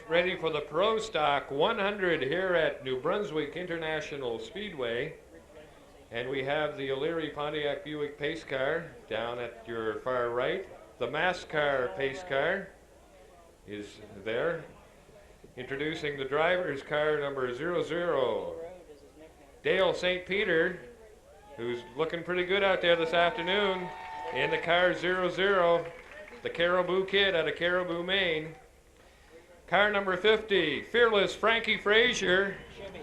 ready for the Pro Stock 100 here at New Brunswick International Speedway. And we have the O'Leary Pontiac Buick pace car down at your far right. The MassCar pace car is there. Introducing the driver's car number 00. Dale St. Peter, who's looking pretty good out there this afternoon, in the car 00, the Caribou Kid out of Caribou, Maine. Car number 50, Fearless Frankie Frasier,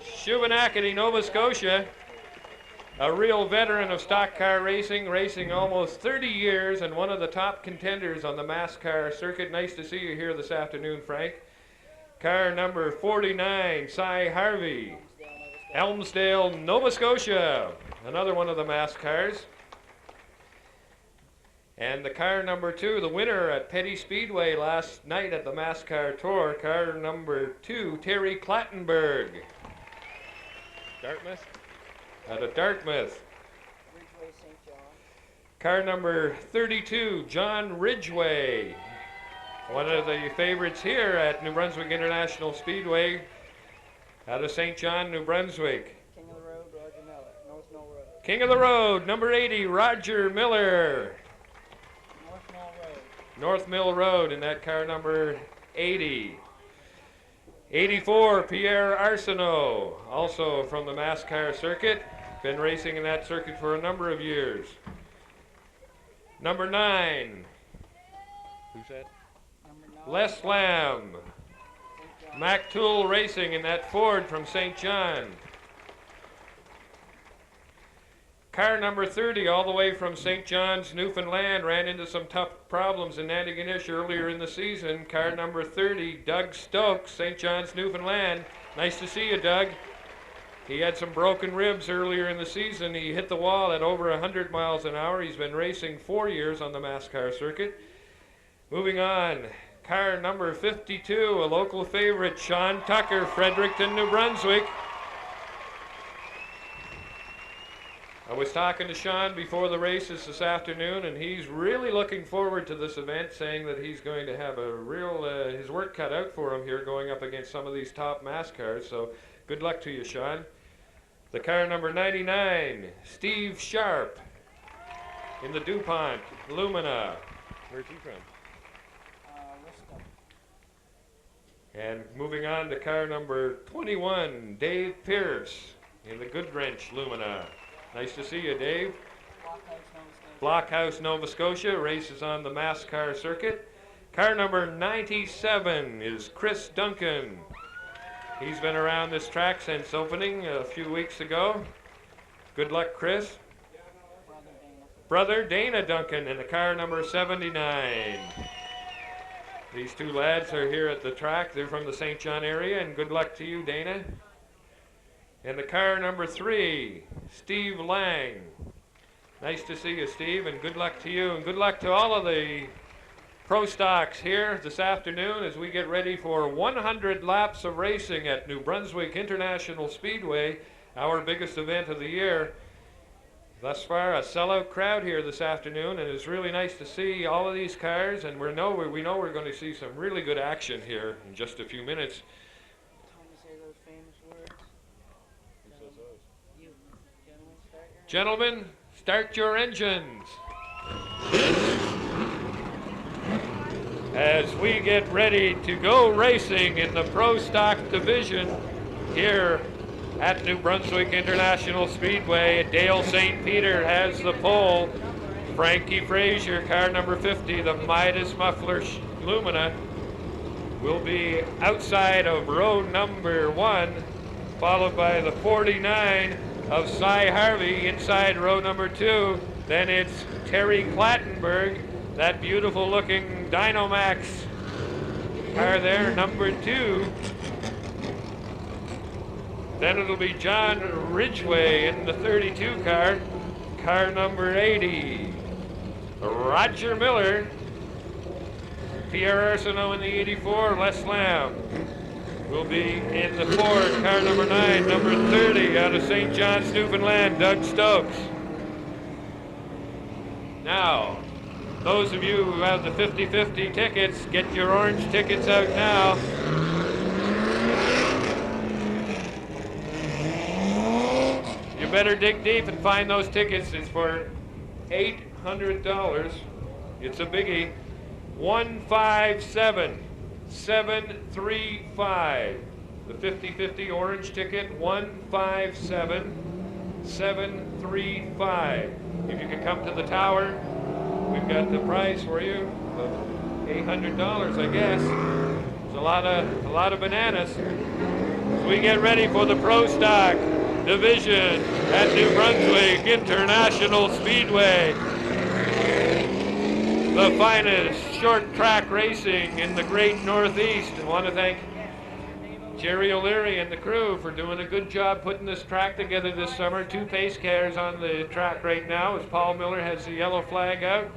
Shubenacadie, Nova Scotia. A real veteran of stock car racing, racing almost 30 years and one of the top contenders on the MassCar circuit. Nice to see you here this afternoon, Frank. Car number 49, Cy Harvey, Elmsdale, Nova Scotia. Another one of the MassCars. And the car number 2, the winner at Petty Speedway last night at the MassCar Tour, car number 2, Terry Clattenburg. Dartmouth? Out of Dartmouth. Ridgeway, St. John. Car number 32, John Ridgway. One of the favorites here at New Brunswick International Speedway out of St. John, New Brunswick. King of the Road, Roger Miller, North Mill Road. King of the Road, number 80, Roger Miller. North Mill Road. North Mill Road in that car number 80. 84, Pierre Arsenault, also from the MassCar circuit. Been racing in that circuit for a number of years. Number 9. Who's that? Number 9. Les Lamb. Mac Tool Racing in that Ford from St. John. Car number 30, all the way from St. John's, Newfoundland, ran into some tough problems in Nantigonish earlier in the season. Car number 30, Doug Stokes, St. John's, Newfoundland. Nice to see you, Doug. He had some broken ribs earlier in the season. He hit the wall at over 100 miles an hour. He's been racing 4 years on the MassCar circuit. Moving on, car number 52, a local favorite, Sean Tucker, Fredericton, New Brunswick. I was talking to Sean before the races this afternoon, and he's really looking forward to this event, saying that he's going to have a real, his work cut out for him here going up against some of these top MassCars. So good luck to you, Sean. The car number 99, Steve Sharp, in the DuPont Lumina. Where's he from? Worcester. And moving on to car number 21, Dave Pierce, in the Goodwrench Lumina. Nice to see you, Dave. Blockhouse, Nova Scotia, races on the MassCar circuit. Car number 97 is Chris Duncan. He's been around this track since opening a few weeks ago. Good luck, Chris. Brother Dana Duncan in the car number 79. These two lads are here at the track. They're from the St. John area, and good luck to you, Dana. And the car number 3, Steve Lang. Nice to see you, Steve, and good luck to you, and good luck to all of the Pro Stocks here this afternoon as we get ready for 100 laps of racing at New Brunswick International Speedway, our biggest event of the year. Thus far, a sellout crowd here this afternoon, and it's really nice to see all of these cars, and we know we're going to see some really good action here in just a few minutes. Time to say those famous words. Who says those? You, gentlemen, start your Gentlemen, start your engines. As we get ready to go racing in the Pro Stock division here at New Brunswick International Speedway, Dale St. Peter has the pole. Frankie Frasier, car number 50, the Midas Muffler Lumina, will be outside of row number 1, followed by the 49 of Cy Harvey inside row number 2. Then it's Terry Clattenburg, that beautiful looking Dynamax car there, number 2. Then it'll be John Ridgway in the 32 car, car number 80. Roger Miller, Pierre Arsenault in the 84, Les Lamb will be in the Ford, car number 9, number 30 out of St. John's, Newfoundland, Doug Stokes. Now, those of you who have the 50-50 tickets, get your orange tickets out now. You better dig deep and find those tickets. It's for $800. It's a biggie. 157735. The 50-50 orange ticket, 157735. If you can come to the tower, we've got the prize for you of $800, I guess. It's a lot of bananas. As we get ready for the Pro Stock division at New Brunswick International Speedway. The finest short track racing in the great Northeast. I want to thank Jerry O'Leary and the crew for doing a good job putting this track together this summer. 2 pace cars on the track right now as Paul Miller has the yellow flag out.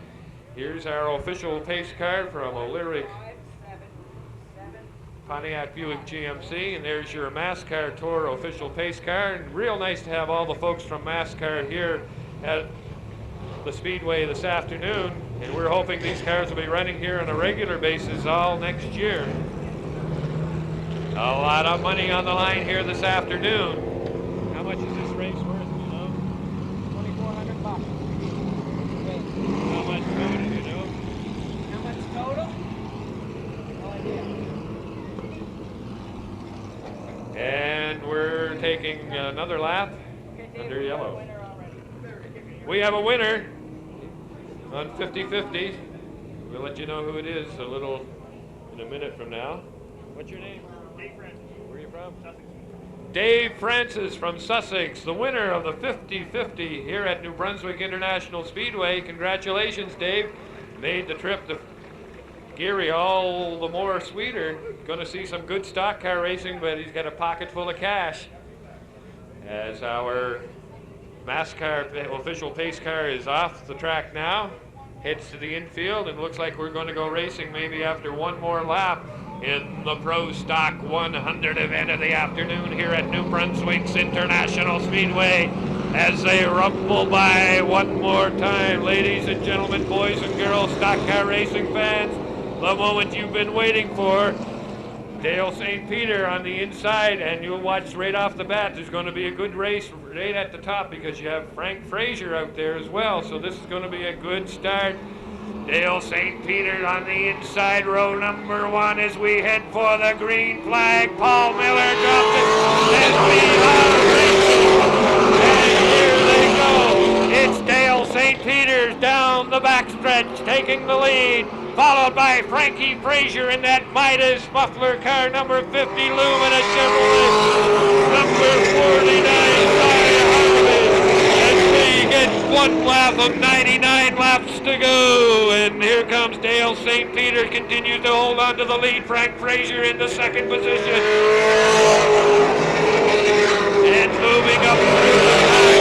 Here's our official pace car from O'Leary Pontiac Buick GMC, and there's your MassCar Tour official pace car. And real nice to have all the folks from MassCar here at the Speedway this afternoon, and we're hoping these cars will be running here on a regular basis all next year. A lot of money on the line here this afternoon. How much is this race worth, you know? $2,400. How much total, you know? How much total? No idea. And we're taking another lap under yellow. We have a winner on 50-50. We'll let you know who it is in a minute from now. What's your name? Dave Francis. Where are you from? Sussex. Dave Francis from Sussex, the winner of the 50-50 here at New Brunswick International Speedway. Congratulations, Dave. Made the trip to Geary all the more sweeter. Going to see some good stock car racing, but he's got a pocket full of cash. As our MassCar official pace car is off the track now, heads to the infield, and looks like we're going to go racing maybe after one more lap in the Pro Stock 100 event of the afternoon here at New Brunswick's International Speedway as they rumble by one more time. Ladies and gentlemen, boys and girls, stock car racing fans, the moment you've been waiting for. Dale St. Peter on the inside, and you'll watch right off the bat. There's going to be a good race right at the top because you have Frank Frasier out there as well, so this is going to be a good start. Dale St. Peter on the inside, row number 1 as we head for the green flag. Paul Miller dropped it, and we are racing. And here they go. It's Dale St. Peter's down the backstretch, taking the lead, followed by Frankie Frasier in that Midas muffler car, number 50 Lumina Chevrolet, number 49 Harvey. As we get one lap of 99 laps to go, and here comes Dale St. Peter, continues to hold on to the lead. Frank Frasier in the second position, and moving up through the pack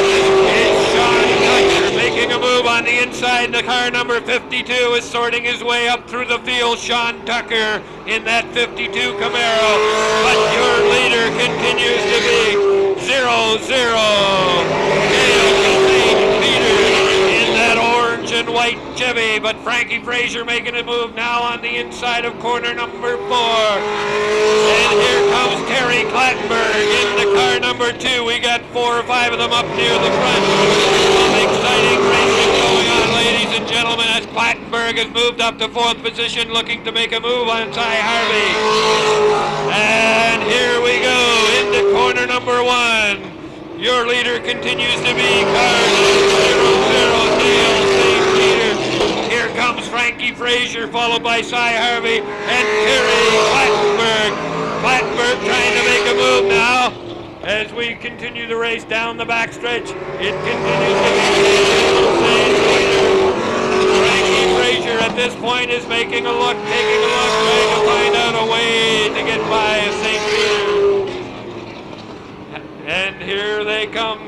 is Sean Tucker, making a move on the inside. The car number 52 is sorting his way up through the field. Sean Tucker in that 52 Camaro, but your leader continues to be 0-0. Dale St. Peter in that orange and white Chevy, but Frankie Frasier making a move now on the inside of corner number 4. And here comes Terry Clattenburg in the car number 2. We got 4 or 5 of them up near the front. Some exciting racing going on, ladies and gentlemen, as Clattenburg has moved up to 4th position, looking to make a move on Ty Harvey. And here we go into corner number 1. Your leader continues to be car 0-0 Dale St. Peter. Here comes Frankie Frasier, followed by Cy Harvey and Terry Clattenburg. Clattenburg trying to make a move now. As we continue the race down the backstretch, it continues to be St. Peter. Frankie Frasier at this point is making a look, taking a look, trying to find out a way to get by St. Peter. And here they come,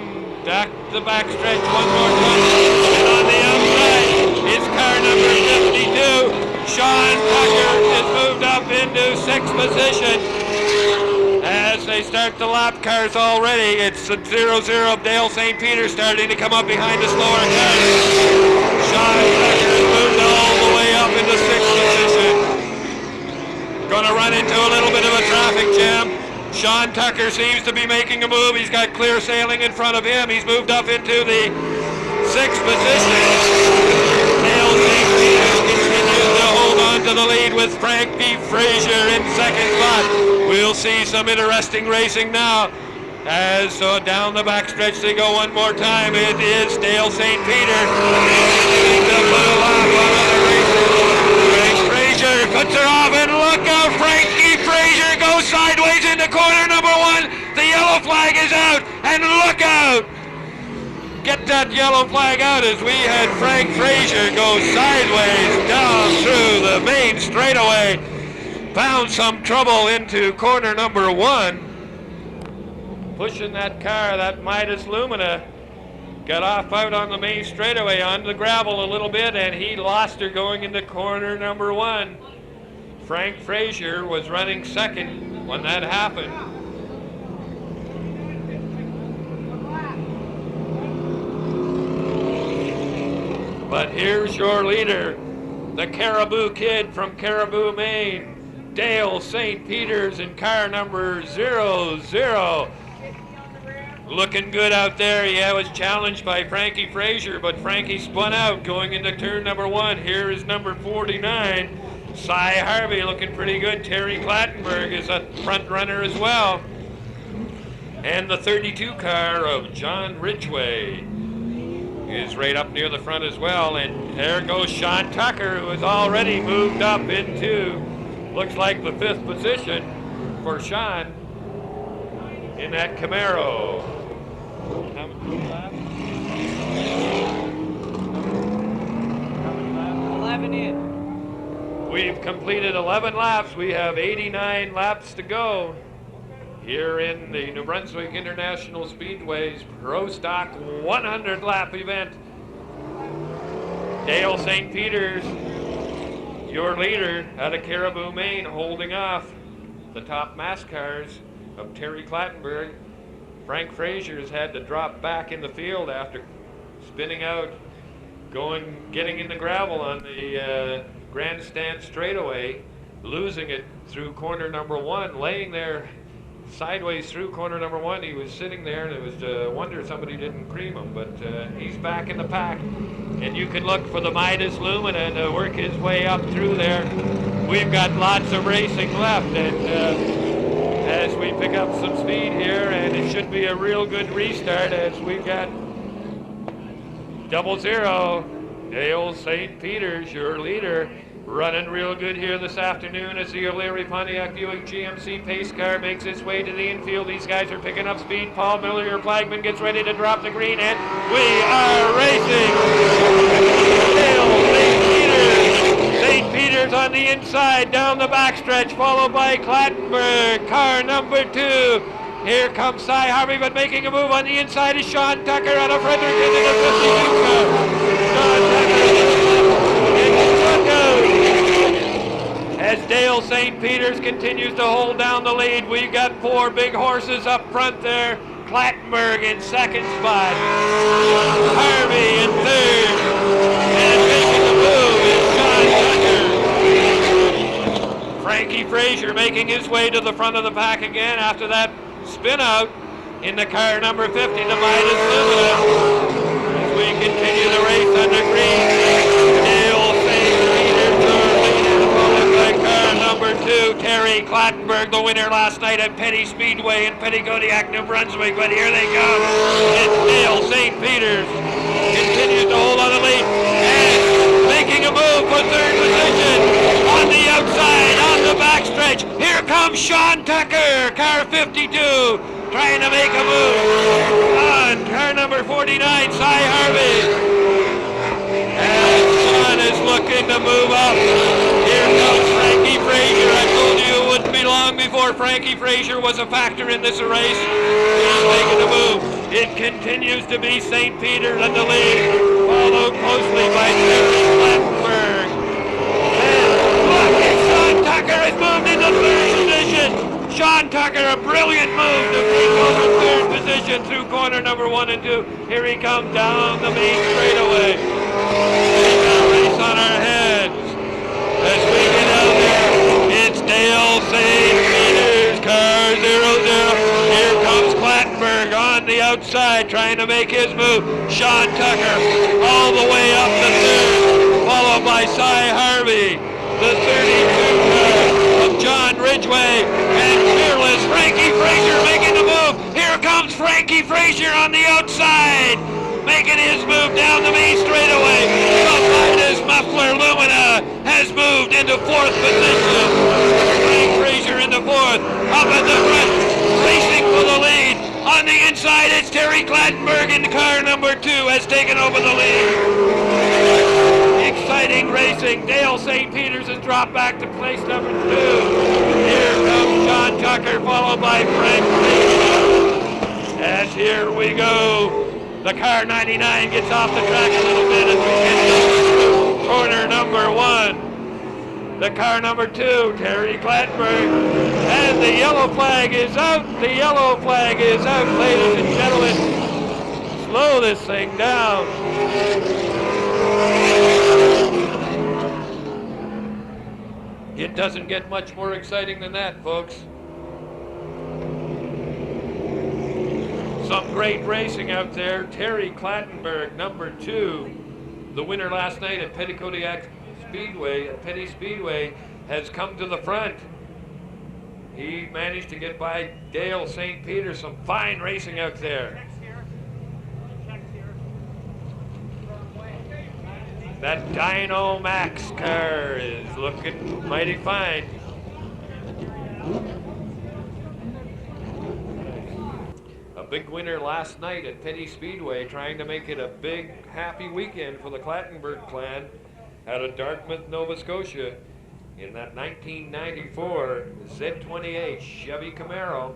back the backstretch one more time. And on the outside is car number 52. Sean Tucker is moved up into 6th position. As they start the lap cars already, it's a 0-0 of Dale St. Peter starting to come up behind the slower cars. Sean Tucker is moved all the way up into 6th position. Going to run into a little bit of a traffic jam. Sean Tucker seems to be making a move. He's got clear sailing in front of him. He's moved up into the 6th position. Dale St. Peters continues to hold on to the lead with Frankie Frasier in 2nd spot. We'll see some interesting racing now. As down the backstretch they go one more time. It is Dale St. Peter. Frank Frasier cuts her off, and look out! Frankie Frasier goes sideways into corner number 1. The yellow flag is out, and look out! Get that yellow flag out as we had Frank Frasier go sideways down through the main straightaway. Found some trouble into corner number 1. Pushing that car, that Midas Lumina, got off out on the main straightaway on the gravel a little bit, and he lost her going into corner number 1. Frank Frasier was running 2nd when that happened. But here's your leader, the Caribou Kid from Caribou, Maine, Dale St. Peters in car number 00. Looking good out there. Yeah, was challenged by Frankie Frasier, but Frankie spun out going into turn number 1. Here is number 49, Cy Harvey, looking pretty good. Terry Clattenburg is a front runner as well. And the 32 car of John Ridgway is right up near the front as well. And there goes Sean Tucker, who has already moved up into, looks like, the 5th position for Sean in that Camaro. 11 in. We've completed 11 laps. We have 89 laps to go here in the New Brunswick International Speedway's Pro Stock 100 lap event. Dale St. Peters, your leader out of Caribou, Maine, holding off the top mass cars of Terry Clattenburg. Frank Frasier has had to drop back in the field after spinning out, getting in the gravel on the grandstand straightaway, losing it through corner number 1, laying there sideways through corner number 1. He was sitting there, and it was a wonder somebody didn't cream him, but he's back in the pack. And you can look for the Midas Lumina to work his way up through there. We've got lots of racing left, and as we pick up some speed here, and it should be a real good restart as we've got 00, Dale St. Peters, your leader, running real good here this afternoon as the O'Leary Pontiac Buick GMC pace car makes its way to the infield. These guys are picking up speed. Paul Miller, your flagman, gets ready to drop the green, and we are racing. Dale St. Peters. St. Peters on the inside, down the backstretch, followed by Clattenburg, car number 2. Here comes Cy Harvey, but making a move on the inside is Sean Tucker out of Fredericton in the 52 car. Sean Tucker as Dale St. Peters continues to hold down the lead. We've got 4 big horses up front there. Clattenburg in 2nd spot. Harvey in 3rd. And making the move is Sean Tucker. Frankie Frasier making his way to the front of the pack again after that spin out in the car number 50, the Midas Lumina. As we continue the race under green, Dale St. Peters leading, followed by car number 2, Terry Clattenburg, the winner last night at Petty Speedway in Pettigodiac, New Brunswick. But here they go. It's Dale St. Peters. Continues to hold on the lead and making a move for 3rd position on the outside, on the backstretch. Here comes Sean Tucker, car 52, trying to make a move on car number 49, Cy Harvey. And Sean is looking to move up. Here comes Frankie Frasier. I told you it wouldn't be long before Frankie Frasier was a factor in this race. He's making a move. It continues to be St. Peters in the lead, followed closely by Terry Clattenburg. And look, Sean Tucker has moved into 3rd position. Sean Tucker, a brilliant move to take over 3rd position through corner number 1 and 2. Here he comes down the main straightaway. We've got a race on our heads. As we get out there, it's Dale St. Peters, car 00. on the outside trying to make his move. Sean Tucker all the way up the third, followed by Harvey. The 32 car of John Ridgway and fearless Frankie Frasier making the move. Here comes Frankie Frasier on the outside, making his move down the main straightaway. The Midas Muffler Lumina has moved into 4th position. Frank Frasier in the 4th, up at the front, racing for the lead. On the inside, it's Terry Clattenburg in car number 2 has taken over the lead. Exciting racing. Dale St. Peters has dropped back to place number 2. Here comes John Tucker, followed by Frank Frasier. As here we go. The car 99 gets off the track a little bit as we get to corner number 1. The car number 2, Terry Clattenburg. And the yellow flag is out. The yellow flag is out, ladies and gentlemen. Slow this thing down. It doesn't get much more exciting than that, folks. Some great racing out there. Terry Clattenburg, number 2, the winner last night at Petty Speedway, has come to the front. He managed to get by Dale St. Peter. Some fine racing out there. That Dino Max car is looking mighty fine. A big winner last night at Petty Speedway, trying to make it a big, happy weekend for the Clattenburg clan out of Dartmouth, Nova Scotia, in that 1994 Z28 Chevy Camaro.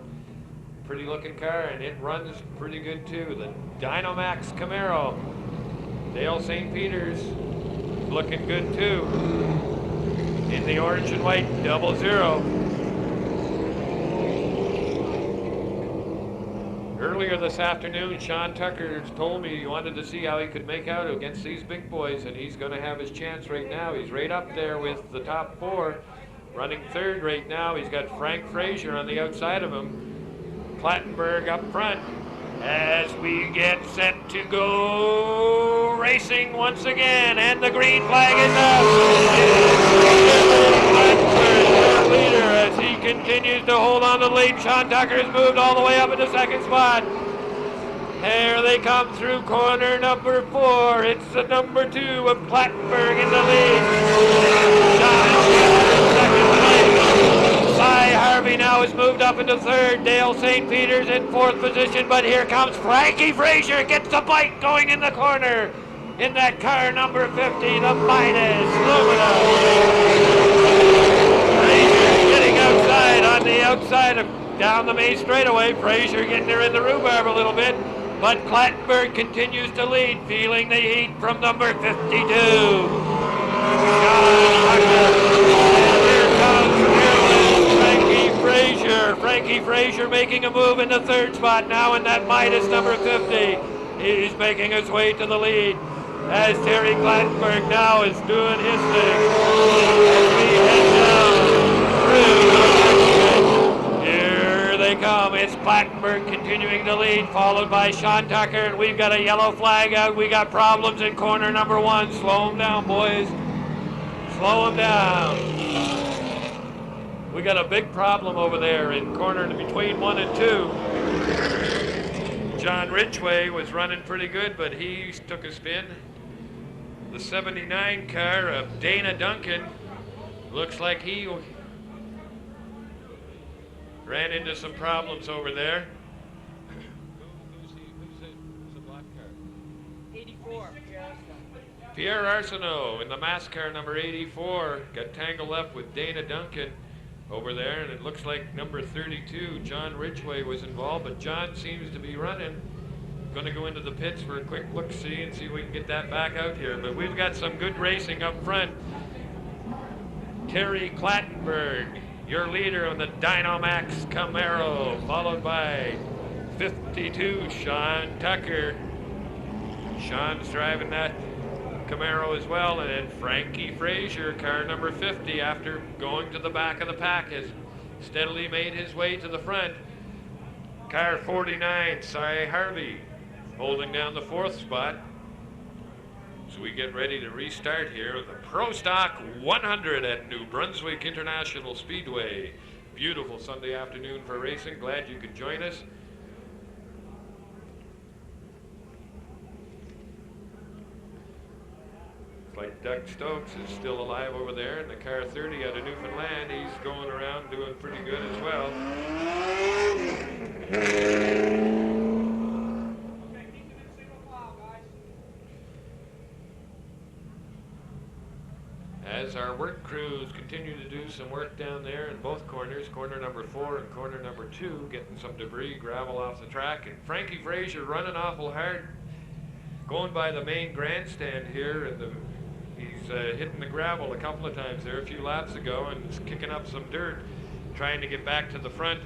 Pretty looking car, and it runs pretty good too. The Dynamax Camaro. Dale St. Peters looking good too in the orange and white 00. Earlier this afternoon, Sean Tucker told me he wanted to see how he could make out against these big boys, and he's going to have his chance right now. He's right up there with the top 4, running 3rd right now. He's got Frank Frasier on the outside of him. Clattenburg up front as we get set to go racing once again, and the green flag is up. Leader as he continues to hold on to the lead. Sean Tucker has moved all the way up into 2nd spot. Here they come through corner number 4. It's the number 2 of Clattenburg in the lead. Sean Tucker in 2nd place. Harvey now has moved up into 3rd. Dale St. Peters in 4th position, but here comes Frankie Frasier. Gets the bite going in the corner in that car number 50, the Midas Lumina. Frasier getting outside on the outside of down the main straightaway. Frasier getting there in the rhubarb a little bit, but Clattenburg continues to lead, feeling the heat from number 52. Frankie Frasier making a move in the 3rd spot now in that Midas number 50. He's making his way to the lead as Terry Clattenburg now is doing his thing. As we head down through. Here they come. It's Clattenburg continuing to lead, followed by Sean Tucker, and we've got a yellow flag out. We got problems in corner number 1. Slow them down, boys. Slow them down. We got a big problem over there in corner between 1 and 2. John Ridgway was running pretty good, but he took a spin. The 79 car of Dana Duncan looks like he ran into some problems over there. Who's the black car? 84. Pierre Arsenault in the mass car number 84 got tangled up with Dana Duncan over there, and it looks like number 32, John Ridgway, was involved, but John seems to be running. Going to go into the pits for a quick look-see and see if we can get that back out here, but we've got some good racing up front. Terry Clattenburg, your leader on the Dynamax Camaro, followed by 52, Sean Tucker. Sean's driving that Camaro as well, and then Frankie Frasier, car number 50, after going to the back of the pack, has steadily made his way to the front. Car 49, Harvey, holding down the 4th spot. So we get ready to restart here with the Pro Stock 100 at New Brunswick International Speedway. Beautiful Sunday afternoon for racing. Glad you could join us. Looks like Doug Stokes is still alive over there in the car 30 out of Newfoundland. He's going around doing pretty good as well. As our work crews continue to do some work down there in both corners, corner number 4 and corner number 2, getting some debris, gravel off the track, and Frankie Frasier running awful hard, going by the main grandstand here, and he's hitting the gravel a couple of times there a few laps ago, and is kicking up some dirt, trying to get back to the front.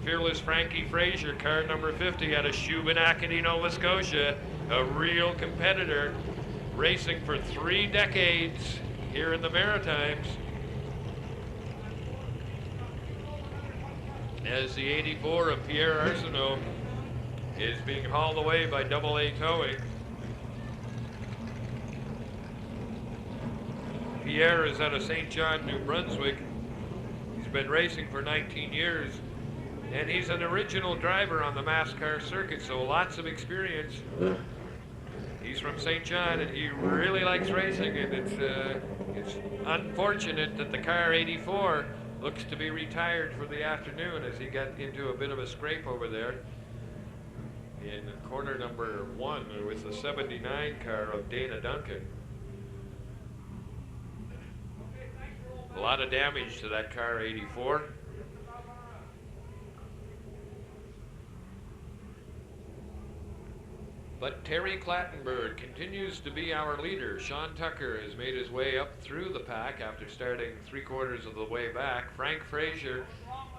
Fearless Frankie Frasier, car number 50 out of Shubenacadie, Nova Scotia, a real competitor, racing for 3 decades here in the Maritimes. As the 84 of Pierre Arsenault is being hauled away by AA Towing. Pierre is out of St. John, New Brunswick. He's been racing for 19 years, and he's an original driver on the MassCar circuit, so lots of experience. He's from St. John, and he really likes racing, and it's unfortunate that the car 84 looks to be retired for the afternoon, as he got into a bit of a scrape over there in corner number 1 with the 79 car of Dana Duncan. A lot of damage to that car 84. But Terry Clattenburg continues to be our leader. Sean Tucker has made his way up through the pack after starting 3/4 of the way back. Frank Frasier,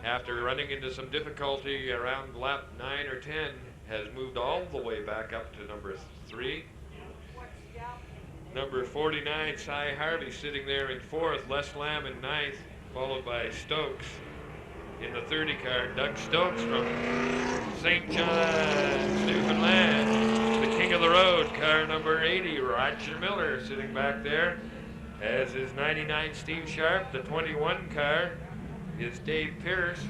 after running into some difficulty around lap 9 or 10, has moved all the way back up to number 3. Number 49, Harvey, sitting there in 4th. Les Lamb in 9th, followed by Stokes in the 30 car. Doug Stokes from St. John's, Newfoundland. The king of the road, car number 80, Roger Miller, sitting back there, as is 99 Steve Sharp. The 21 car is Dave Pierce,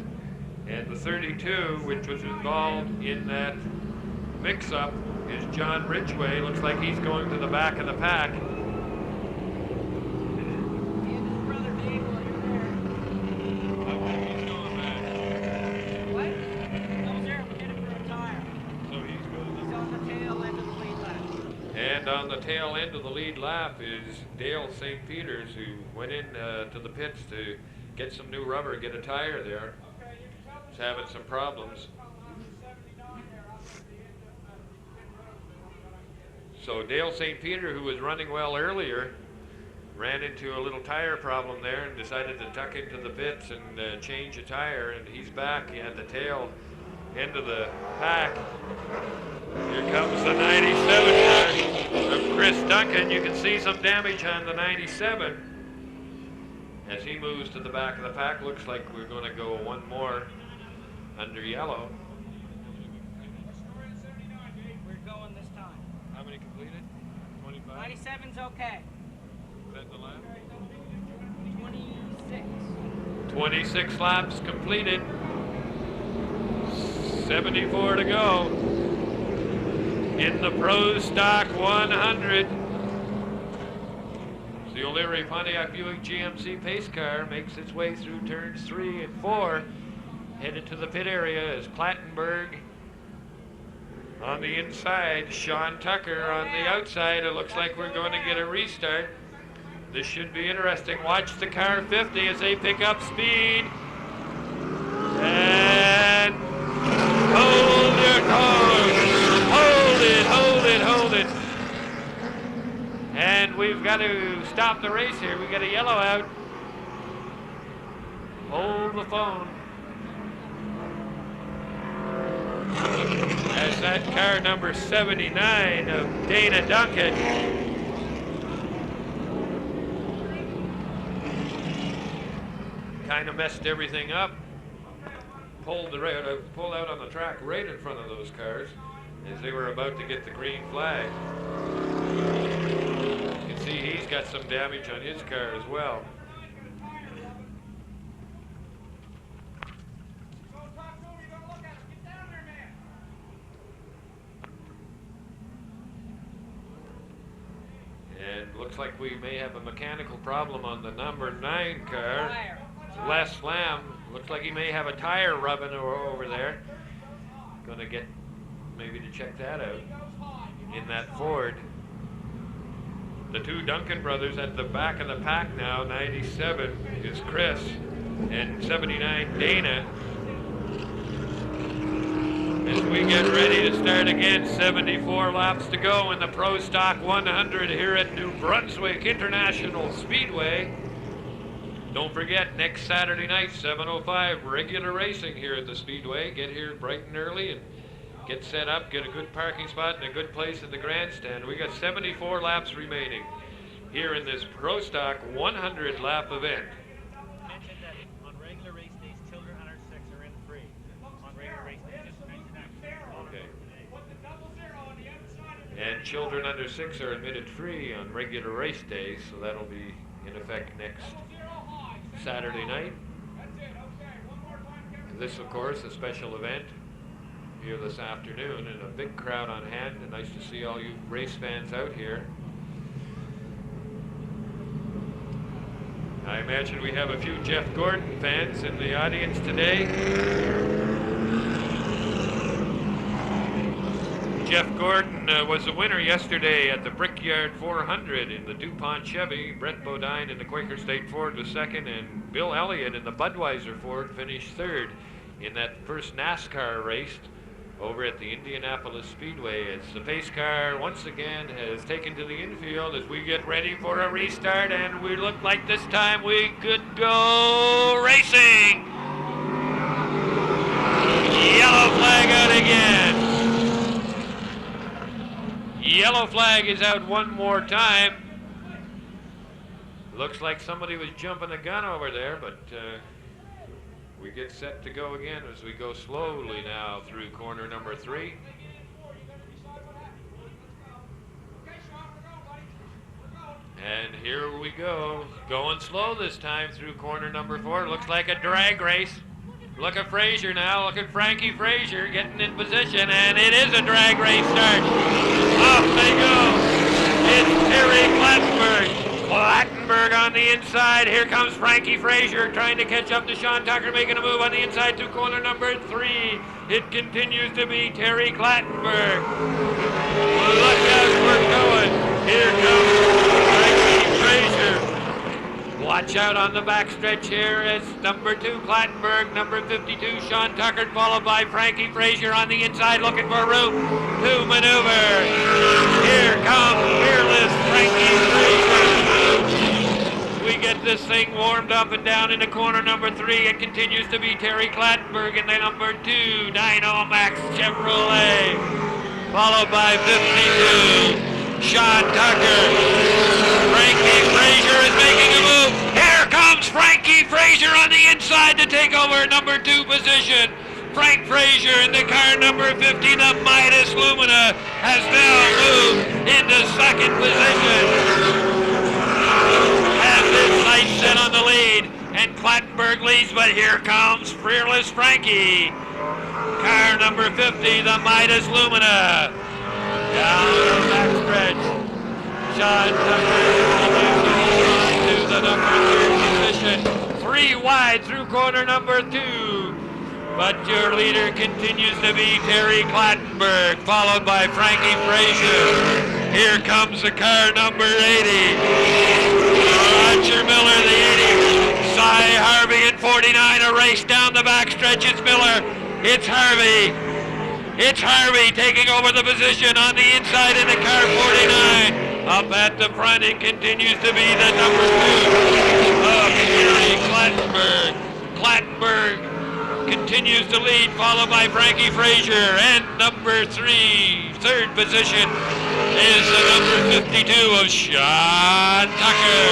and the 32, which was involved in that mix-up, is John Ridgway. Looks like he's going to the back of the pack. And on the tail end of the lead lap is Dale St. Peters, who went in to the pits to get some new rubber, get a tire there. He's having some problems. So Dale St. Peter, who was running well earlier, ran into a little tire problem there and decided to tuck into the pits and change a tire, and he's back at the tail end of the pack. Here comes the 97 of Chris Duncan. You can see some damage on the 97 as he moves to the back of the pack. Looks like we're going to go one more under yellow. We're going this time. How many completed? 25? 97's okay. Is that the lap? 26. 26 laps completed. 74 to go in the Pro Stock 100. The O'Leary Pontiac Buick GMC pace car makes its way through turns 3 and 4, headed to the pit area as Clattenburg on the inside, Sean Tucker on the outside. It looks like we're going to get a restart. This should be interesting. Watch the car 50 as they pick up speed. And hold your course. Hold it. And we've got to stop the race here. We got a yellow out. Hold the phone. As that car number 79 of Dana Duncan kind of messed everything up. pulled out on the track right in front of those cars as they were about to get the green flag. You can see he's got some damage on his car as well. And looks like we may have a mechanical problem on the number 9 car. Les Lamb, looks like he may have a tire rubbing over there. Gonna get maybe to check that out in that Ford. The two Duncan brothers at the back of the pack now. 97 is Chris and 79 Dana. As we get ready to start again, 74 laps to go in the Pro Stock 100 here at New Brunswick International Speedway. Don't forget, next Saturday night, 7:05, regular racing here at the Speedway. Get here bright and early and get set up, get a good parking spot and a good place in the grandstand. We got 74 laps remaining here in this Pro Stock 100 lap event. Mention that on regular race days, children under 6 are in free. On regular race days, just mention that. Okay. And children under 6 are admitted free on regular race days, so that'll be in effect next Saturday night. And this, of course, a special event here this afternoon, and a big crowd on hand, and nice to see all you race fans out here. I imagine we have a few Jeff Gordon fans in the audience today. Jeff Gordon was the winner yesterday at the Brickyard 400 in the DuPont Chevy. Brett Bodine in the Quaker State Ford was second, and Bill Elliott in the Budweiser Ford finished third in that first NASCAR race over at the Indianapolis Speedway. As the pace car once again has taken to the infield as we get ready for a restart, and we look like this time we could go racing. Yellow flag out again. Yellow flag is out one more time. Looks like somebody was jumping the gun over there, but we get set to go again as we go slowly now through corner number 3. And here we go, going slow this time through corner number 4. Looks like a drag race. Look at Frasier now, look at Frankie Frasier getting in position, and it is a drag race start. Off they go. It's Terry Clattenburg. Clattenburg on the inside. Here comes Frankie Frasier trying to catch up to Sean Tucker, making a move on the inside to corner number 3. It continues to be Terry Clattenburg. Look out, we're going. Here comes Frankie Frasier. Watch out on the backstretch here as number 2 Clattenburg, number 52 Sean Tucker, followed by Frankie Frasier on the inside looking for room to maneuver. Here comes fearless Frankie Frasier. We get this thing warmed up and down into corner number 3. It continues to be Terry Clattenburg in the number 2 Dyno Max Chevrolet, followed by 52 Sean Tucker. Frankie Frasier is making a move. Here comes Frankie Frasier on the inside to take over number 2 position. Frank Frasier in the car number 50, the Midas Lumina, has now moved into 2nd position. And this light set on the lead, and Clattenburg leads, but here comes fearless Frankie. Car number 50, the Midas Lumina. Down the backstretch. Sean Tucker to the number 3 position. 3 wide through corner number 2. But your leader continues to be Terry Clattenburg, followed by Frankie Frasier. Here comes the car number 80. Roger Miller, the 80. Cy Harvey in 49. A race down the backstretch. It's Miller. It's Harvey. It's Harvey taking over the position on the inside in the car 49. Up at the front, it continues to be the number 2 of Terry Clattenburg. Clattenburg continues to lead, followed by Frankie Frasier. And number 3, 3rd position, is the number 52 of Sean Tucker.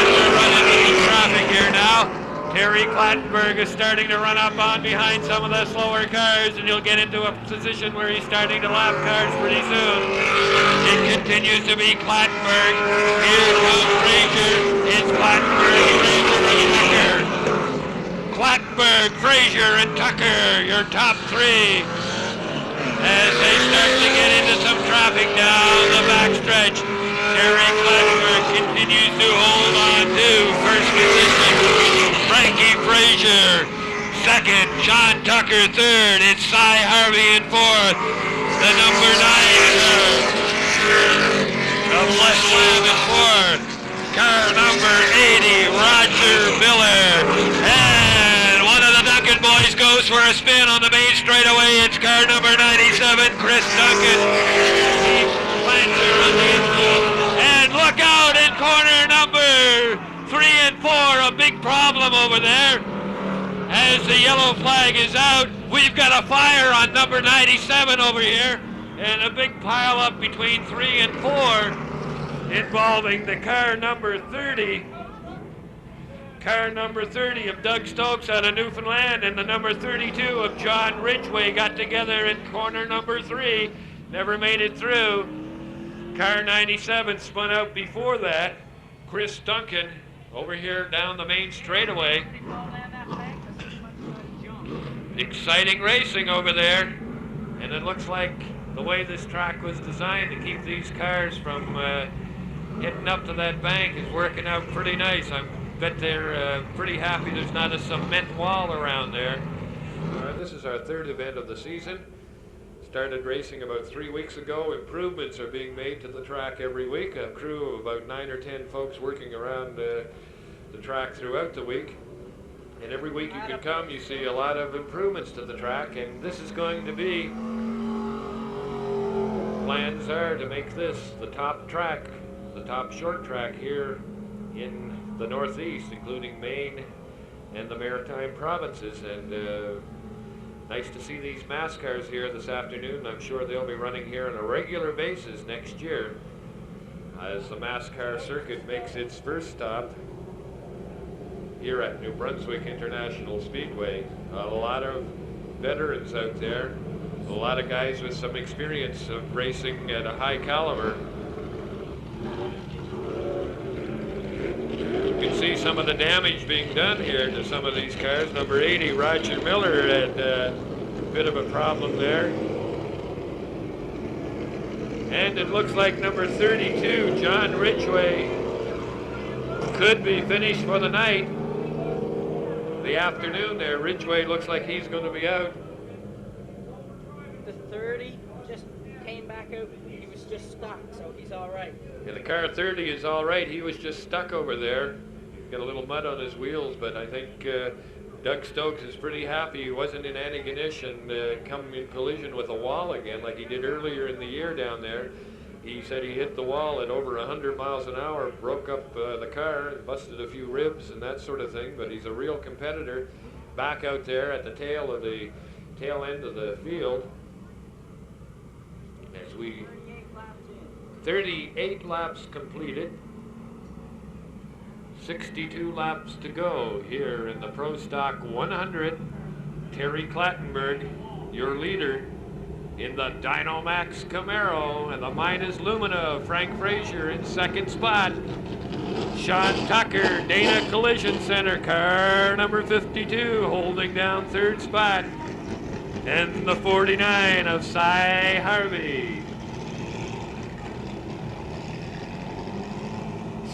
And we're running into traffic here now. Terry Clattenburg is starting to run up on behind some of the slower cars, and he'll get into a position where he's starting to lap cars pretty soon. It continues to be Clattenburg. Here comes Frasier. It's Clattenburg, Frasier, and Tucker. Clattenburg, Frasier, and Tucker, your top three, as they start to get into some traffic down the backstretch. Terry Clattenburg continues to hold on to first position. Frankie Frasier, second. Sean Tucker, third. It's Cy Harvey in fourth. The number 9 of Les Lamb in fourth. Car number 80, Roger Miller. And one of the Duncan boys goes for a spin on the main straightaway. It's car number 97, Chris Duncan. He plants her on the inside. And look out in corner number 3 and 4, a big problem over there. As the yellow flag is out, we've got a fire on number 97 over here, and a big pile up between 3 and 4 involving the car number 30. Car number 30 of Doug Stokes out of Newfoundland and the number 32 of John Ridgway got together in corner number 3, never made it through. Car 97 spun out before that. Chris Duncan over here down the main straightaway. Exciting racing over there. And it looks like the way this track was designed to keep these cars from hitting up to that bank is working out pretty nice. I bet they're pretty happy there's not a cement wall around there. This is our third event of the season. Started racing about 3 weeks ago. Improvements are being made to the track every week. A crew of about 9 or 10 folks working around the track throughout the week. And every week you can come, you see a lot of improvements to the track, and this is going to be, plans are to make this the top track, the top short track here in the Northeast, including Maine and the Maritime provinces. And nice to see these mass cars here this afternoon. I'm sure they'll be running here on a regular basis next year as the mass car circuit makes its first stop here at New Brunswick International Speedway. A lot of veterans out there, a lot of guys with some experience of racing at a high caliber. You can see some of the damage being done here to some of these cars. Number 80, Roger Miller, had a bit of a problem there. And it looks like number 32, John Ridgway, could be finished for the night. The afternoon there, Ridgway looks like he's going to be out. The 30 just came back out. He was just stuck, so he's all right. Yeah, the car 30 is all right. He was just stuck over there. Got a little mud on his wheels, but I think Doug Stokes is pretty happy he wasn't in any ignition, come in collision with a wall again like he did earlier in the year down there. He said he hit the wall at over 100 miles an hour, broke up the car, and busted a few ribs and that sort of thing, but he's a real competitor back out there at the tail end of the field. As we 38 laps completed, 62 laps to go here in the Pro Stock 100. Terry Clattenburg, your leader in the Dynomax Camaro, and the Minus Lumina, Frank Frasier in second spot. Sean Tucker, Dana Collision Center, car number 52, holding down third spot. And the 49 of Cy Harvey.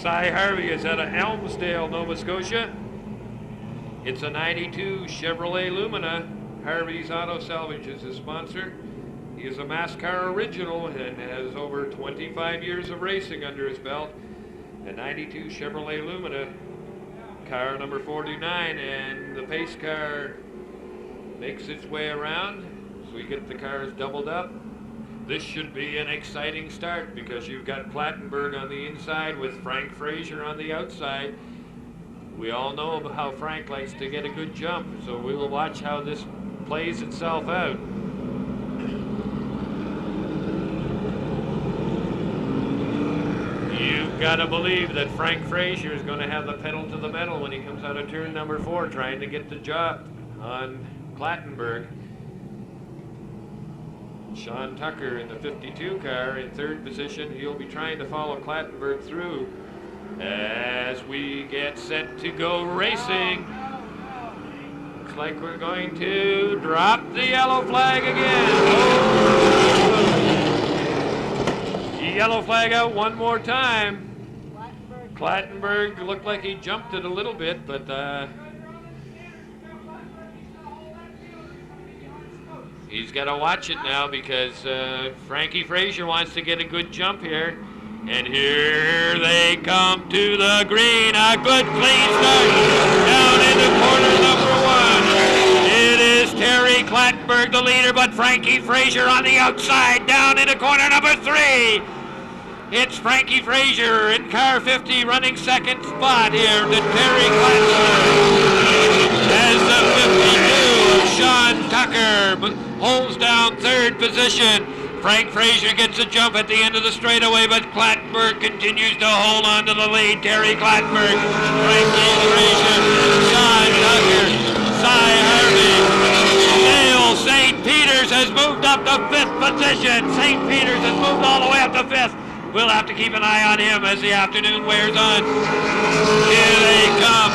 Cy Harvey is out of Elmsdale, Nova Scotia. It's a 92 Chevrolet Lumina. Harvey's Auto Salvage is his sponsor. He is a MASCAR original and has over 25 years of racing under his belt. A 92 Chevrolet Lumina, car number 49, and the pace car makes its way around. So we get the cars doubled up. This should be an exciting start because you've got Clattenburg on the inside with Frank Frasier on the outside. We all know how Frank likes to get a good jump, so we will watch how this plays itself out. You got to believe that Frank Frasier is going to have the pedal to the metal when he comes out of turn number 4, trying to get the job on Clattenburg. Sean Tucker in the 52 car in 3rd position. He'll be trying to follow Clattenburg through as we get set to go racing. Looks like we're going to drop the yellow flag again. Oh. Yellow flag out one more time. Clattenburg looked like he jumped it a little bit, but he's got to watch it now because Frankie Frasier wants to get a good jump here. And here they come to the green. A good clean start down into corner number 1. It is Terry Clattenburg, the leader, but Frankie Frasier on the outside down into corner number 3. It's Frankie Frasier in car 50 running 2nd spot here to Terry Clattenburg. As the 52 of Sean Tucker holds down 3rd position. Frank Frasier gets a jump at the end of the straightaway, but Clattenburg continues to hold on to the lead. Terry Clattenburg, Frankie Frasier, Sean Tucker, Cy Harvey. Dale St. Peters has moved up to 5th position. St. Peters has moved all the way up to 5th. We'll have to keep an eye on him as the afternoon wears on. Here they come.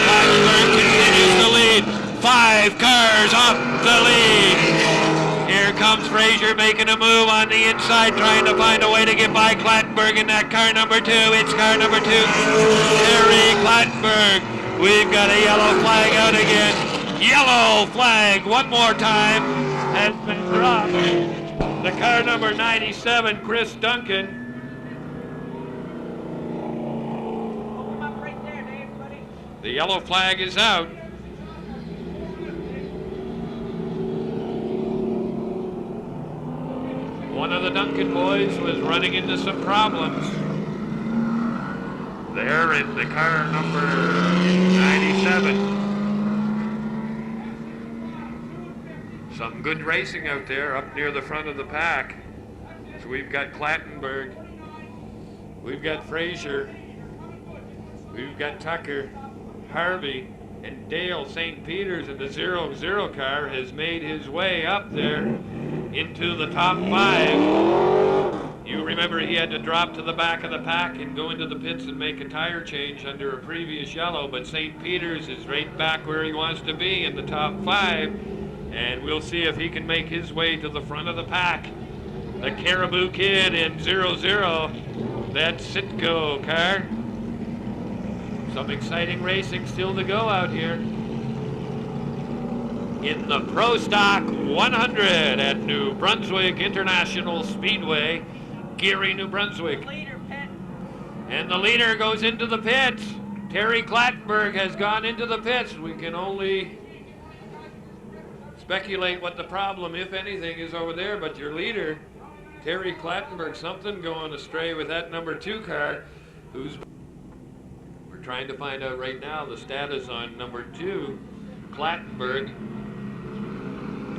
Clattenburg continues to lead. 5 cars off the lead. Here comes Frasier making a move on the inside, trying to find a way to get by Clattenburg in that car number 2. It's car number 2, Terry Clattenburg. We've got a yellow flag out again. Yellow flag one more time has been dropped. The car number 97, Chris Duncan. The yellow flag is out. One of the Duncan boys was running into some problems. There in the car number 97. Some good racing out there up near the front of the pack. So we've got Clattenburg, we've got Frasier, we've got Tucker, Harvey, and Dale St. Peters in the 0-0 car has made his way up there into the top 5. You remember he had to drop to the back of the pack and go into the pits and make a tire change under a previous yellow, but St. Peters is right back where he wants to be in the top 5, and we'll see if he can make his way to the front of the pack. The Caribou Kid in 0-0, that Sitco car. Some exciting racing still to go out here. In the Pro Stock 100 at New Brunswick International Speedway, Geary, New Brunswick. And the leader goes into the pits. Terry Clattenburg has gone into the pits. We can only speculate what the problem, if anything, is over there, but your leader, Terry Clattenburg, something going astray with that number 2 car, who's trying to find out right now the status on number 2, Clattenburg.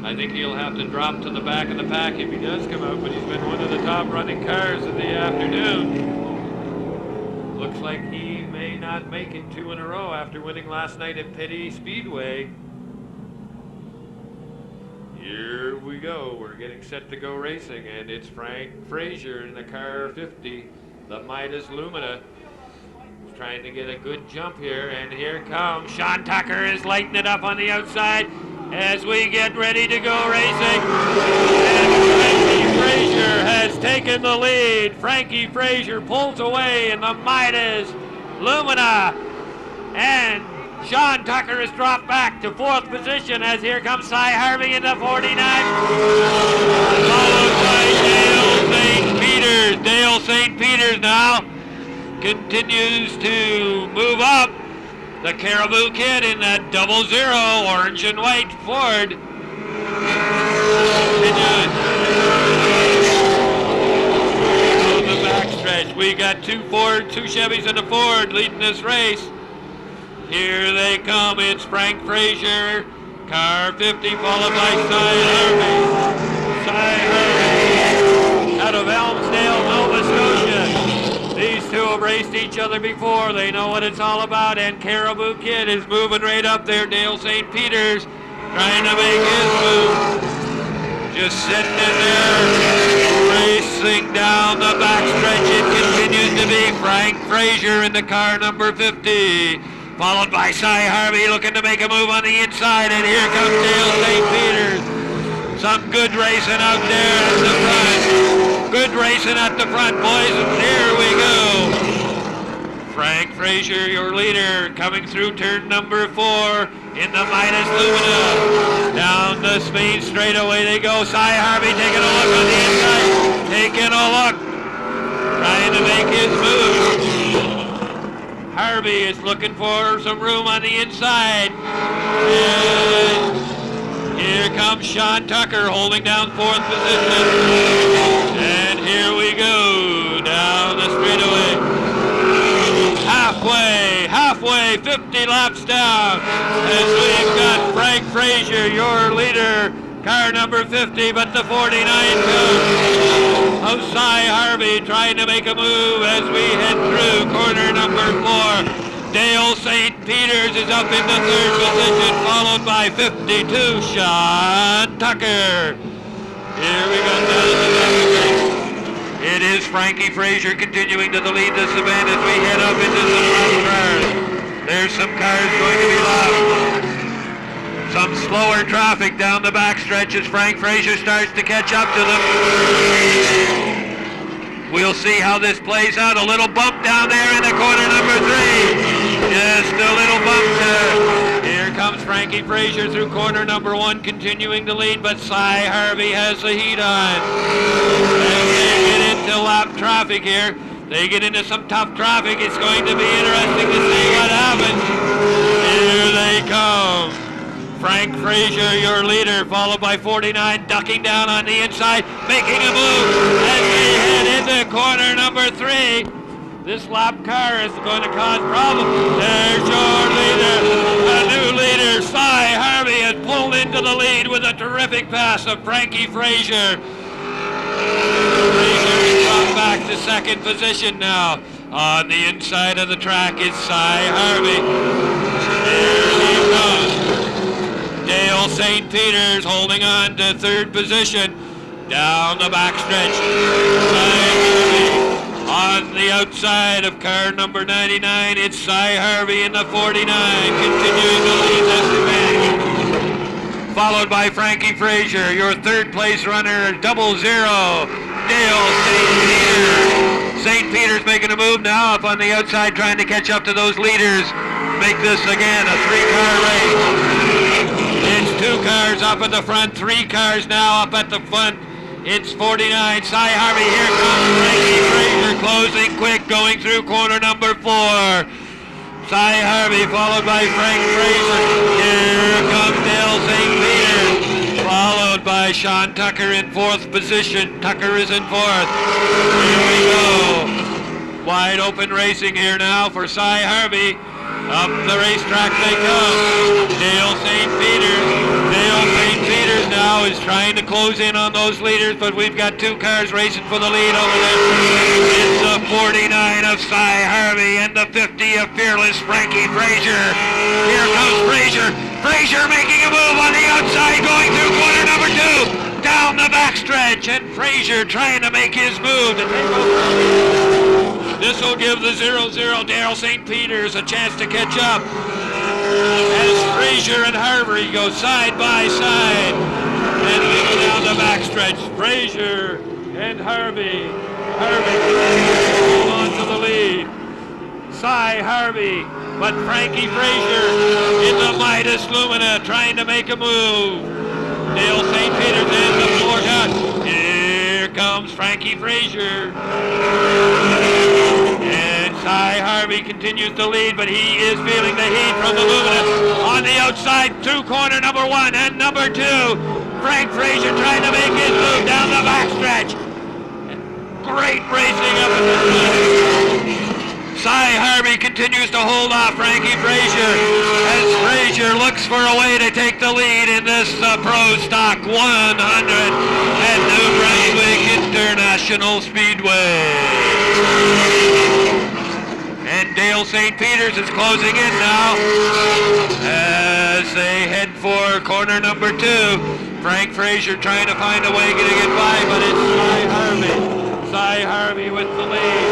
I think he'll have to drop to the back of the pack if he does come out, but he's been one of the top running cars of the afternoon. Looks like he may not make it 2 in a row after winning last night at Petty Speedway. Here we go. We're getting set to go racing, and it's Frank Frasier in the car 50, the Midas Lumina. Trying to get a good jump here, and here comes Sean Tucker is lighting it up on the outside as we get ready to go racing. And Frankie Frasier has taken the lead. Frankie Frasier pulls away in the Midas Lumina, and Sean Tucker has dropped back to 4th position as here comes Cy Harvey in the 49, followed by Dale St. Peters. Dale St. Peters now continues to move up. The Caribou Kid in that 0-0 orange and white Ford. The backstretch. We got 2 Ford, 2 Chevys and a Ford leading this race. Here they come. It's Frank Frasier, car 50, followed by Cy Harvey. Cy Harvey out of Elmsdale, Nova Scotia. These two have raced each other before. They know what it's all about. And Caribou Kid is moving right up there. Dale St. Peter's trying to make his move. Just sitting in there, racing down the backstretch. It continues to be Frank Frasier in the car number 50. Followed by Cy Harvey looking to make a move on the inside. And here comes Dale St. Peter's. Some good racing out there at the front. Good racing at the front, boys, and here we go. Frank Frasier, your leader, coming through turn number 4 in the Midas Lumina. Down the Spain straightaway they go. Cy Harvey taking a look on the inside. Taking a look. Trying to make his move. Harvey is looking for some room on the inside. And here comes Sean Tucker holding down 4th position. And here we go down the straightaway. Halfway, 50 laps down. As we've got Frank Frasier, your leader, car number 50, but the 49 comes. Of Cy Harvey trying to make a move as we head through corner number 4. Dale St. Peter's is up in the 3rd position, followed by 52, Sean Tucker. Here we go down the back. It is Frankie Frasier continuing to the lead this event as we head up into some last cars. There's some cars going to be lost. Some slower traffic down the backstretch as Frank Frasier starts to catch up to them. We'll see how this plays out. A little bump down there in the corner number 3. Just a little bump there. Here comes Frankie Frasier through corner number 1, continuing to lead, but Cy Harvey has the heat on. As they get into lap traffic here, they get into some tough traffic. It's going to be interesting to see what happens. Here they come. Frank Frasier, your leader, followed by 49, ducking down on the inside, making a move as they head into corner number 3. This lap car is going to cause problems. There's your leader, a new leader. Cy Harvey has pulled into the lead with a terrific pass of Frankie Frasier. Frasier is brought back to 2nd position now. On the inside of the track is Cy Harvey. Here he comes. Dale St. Peter's holding on to 3rd position. Down the backstretch. On the outside of car number 99, it's Cy Harvey in the 49, continuing to lead this event. Followed by Frankie Frasier, your 3rd place runner, 00, Dale St. Peter's. St. Peter's making a move now up on the outside, trying to catch up to those leaders. Make this again a 3-car race. It's 2 cars up at the front, 3 cars now up at the front. It's 49, Cy Harvey, here comes Frankie Frasier, closing quick, going through corner number 4. Cy Harvey, followed by Frank Frasier. Here comes Dale St. Peter, followed by Sean Tucker in 4th position. Tucker is in 4th. Here we go. Wide open racing here now for Cy Harvey. Up the racetrack they come. Dale St. Peter's now is trying to close in on those leaders, but we've got 2 cars racing for the lead over there. It's the 49 of Cy Harvey and the 50 of Fearless Frankie Frasier. Here comes Frasier. Frasier making a move on the outside, going through corner number 2. Down the backstretch, and Frasier trying to make his move to take over. This will give the 00 Dale St. Peter's a chance to catch up as Frasier and Harvey go side by side. And we go down the backstretch. Frasier and Harvey. Harvey hold on to the lead. Cy Harvey, but Frankie Frasier in the Midas Lumina trying to make a move. Dale St. Peter's in the 4 gun. Here comes Frankie Frasier. And Cy Harvey continues to lead, but he is feeling the heat from the Lumina. On the outside, through corner number 1 and number 2. Frank Frasier trying to make his move down the backstretch. Great racing up in the front. Cy Harvey continues to hold off Frankie Frasier as Frasier looks for a way to take the lead in this Pro Stock 100 at New Brunswick International Speedway. Dale St. Peter's is closing in now as they head for corner number 2. Frank Frasier trying to find a way to get by, but it's Cy Harvey. Cy Harvey with the lead.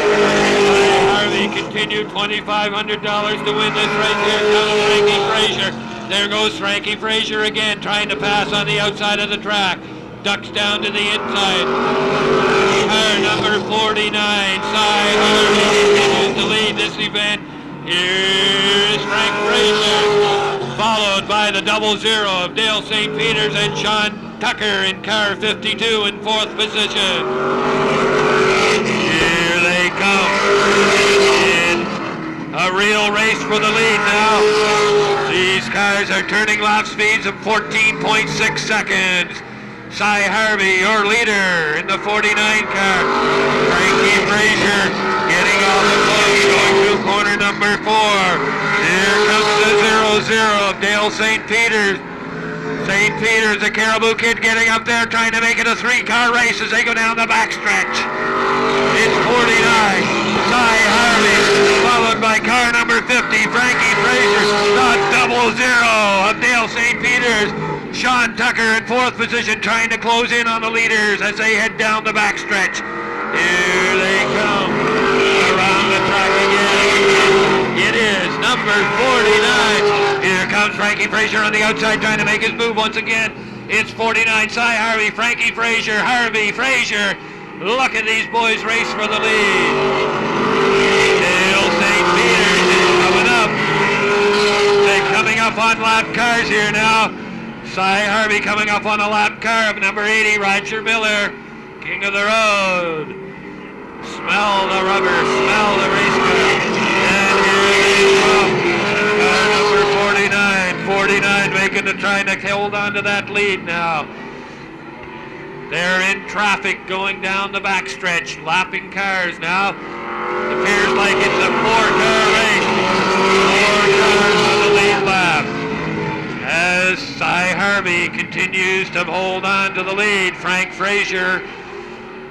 Cy Harvey continued $2,500 to win this right here. Comes Frankie Frasier. There goes Frankie Frasier again, trying to pass on the outside of the track. Ducks down to the inside. Car number 49, Cy Harvey continues to lead this event. Here's Frank Frasier, followed by the 00 of Dale St. Peter's and Sean Tucker in car 52 in 4th position. Here they come in a real race for the lead now. These cars are turning lap speeds of 14.6 seconds. Cy Harvey, your leader in the 49 car. Frankie Frasier getting off the close, going through corner number 4. Here comes the 00 of Dale St. Peter's. St. Peter's, the Caribou Kid, getting up there, trying to make it a 3-car race as they go down the backstretch. It's 49, Cy Harvey, followed by car number 50, Frankie Frasier, the 00 of Dale St. Peter's. Sean Tucker in 4th position, trying to close in on the leaders as they head down the backstretch. Here they come around the track again. It is number 49. Here comes Frankie Frasier on the outside, trying to make his move once again. It's 49, Cy Harvey, Frankie Frasier, Harvey, Frasier. Look at these boys race for the lead. Dale St. Peter's is coming up. They're coming up on lap cars here now. Cy Harvey coming up on a lap car of number 80, Roger Miller, king of the road. Smell the rubber, smell the race car. And here they come. Car number 49 making the trying to hold on to that lead now. They're in traffic going down the backstretch, lapping cars now. Appears like it's a 4-car race. 4 cars on the lead lap. As Cy Harvey continues to hold on to the lead, Frank Frasier,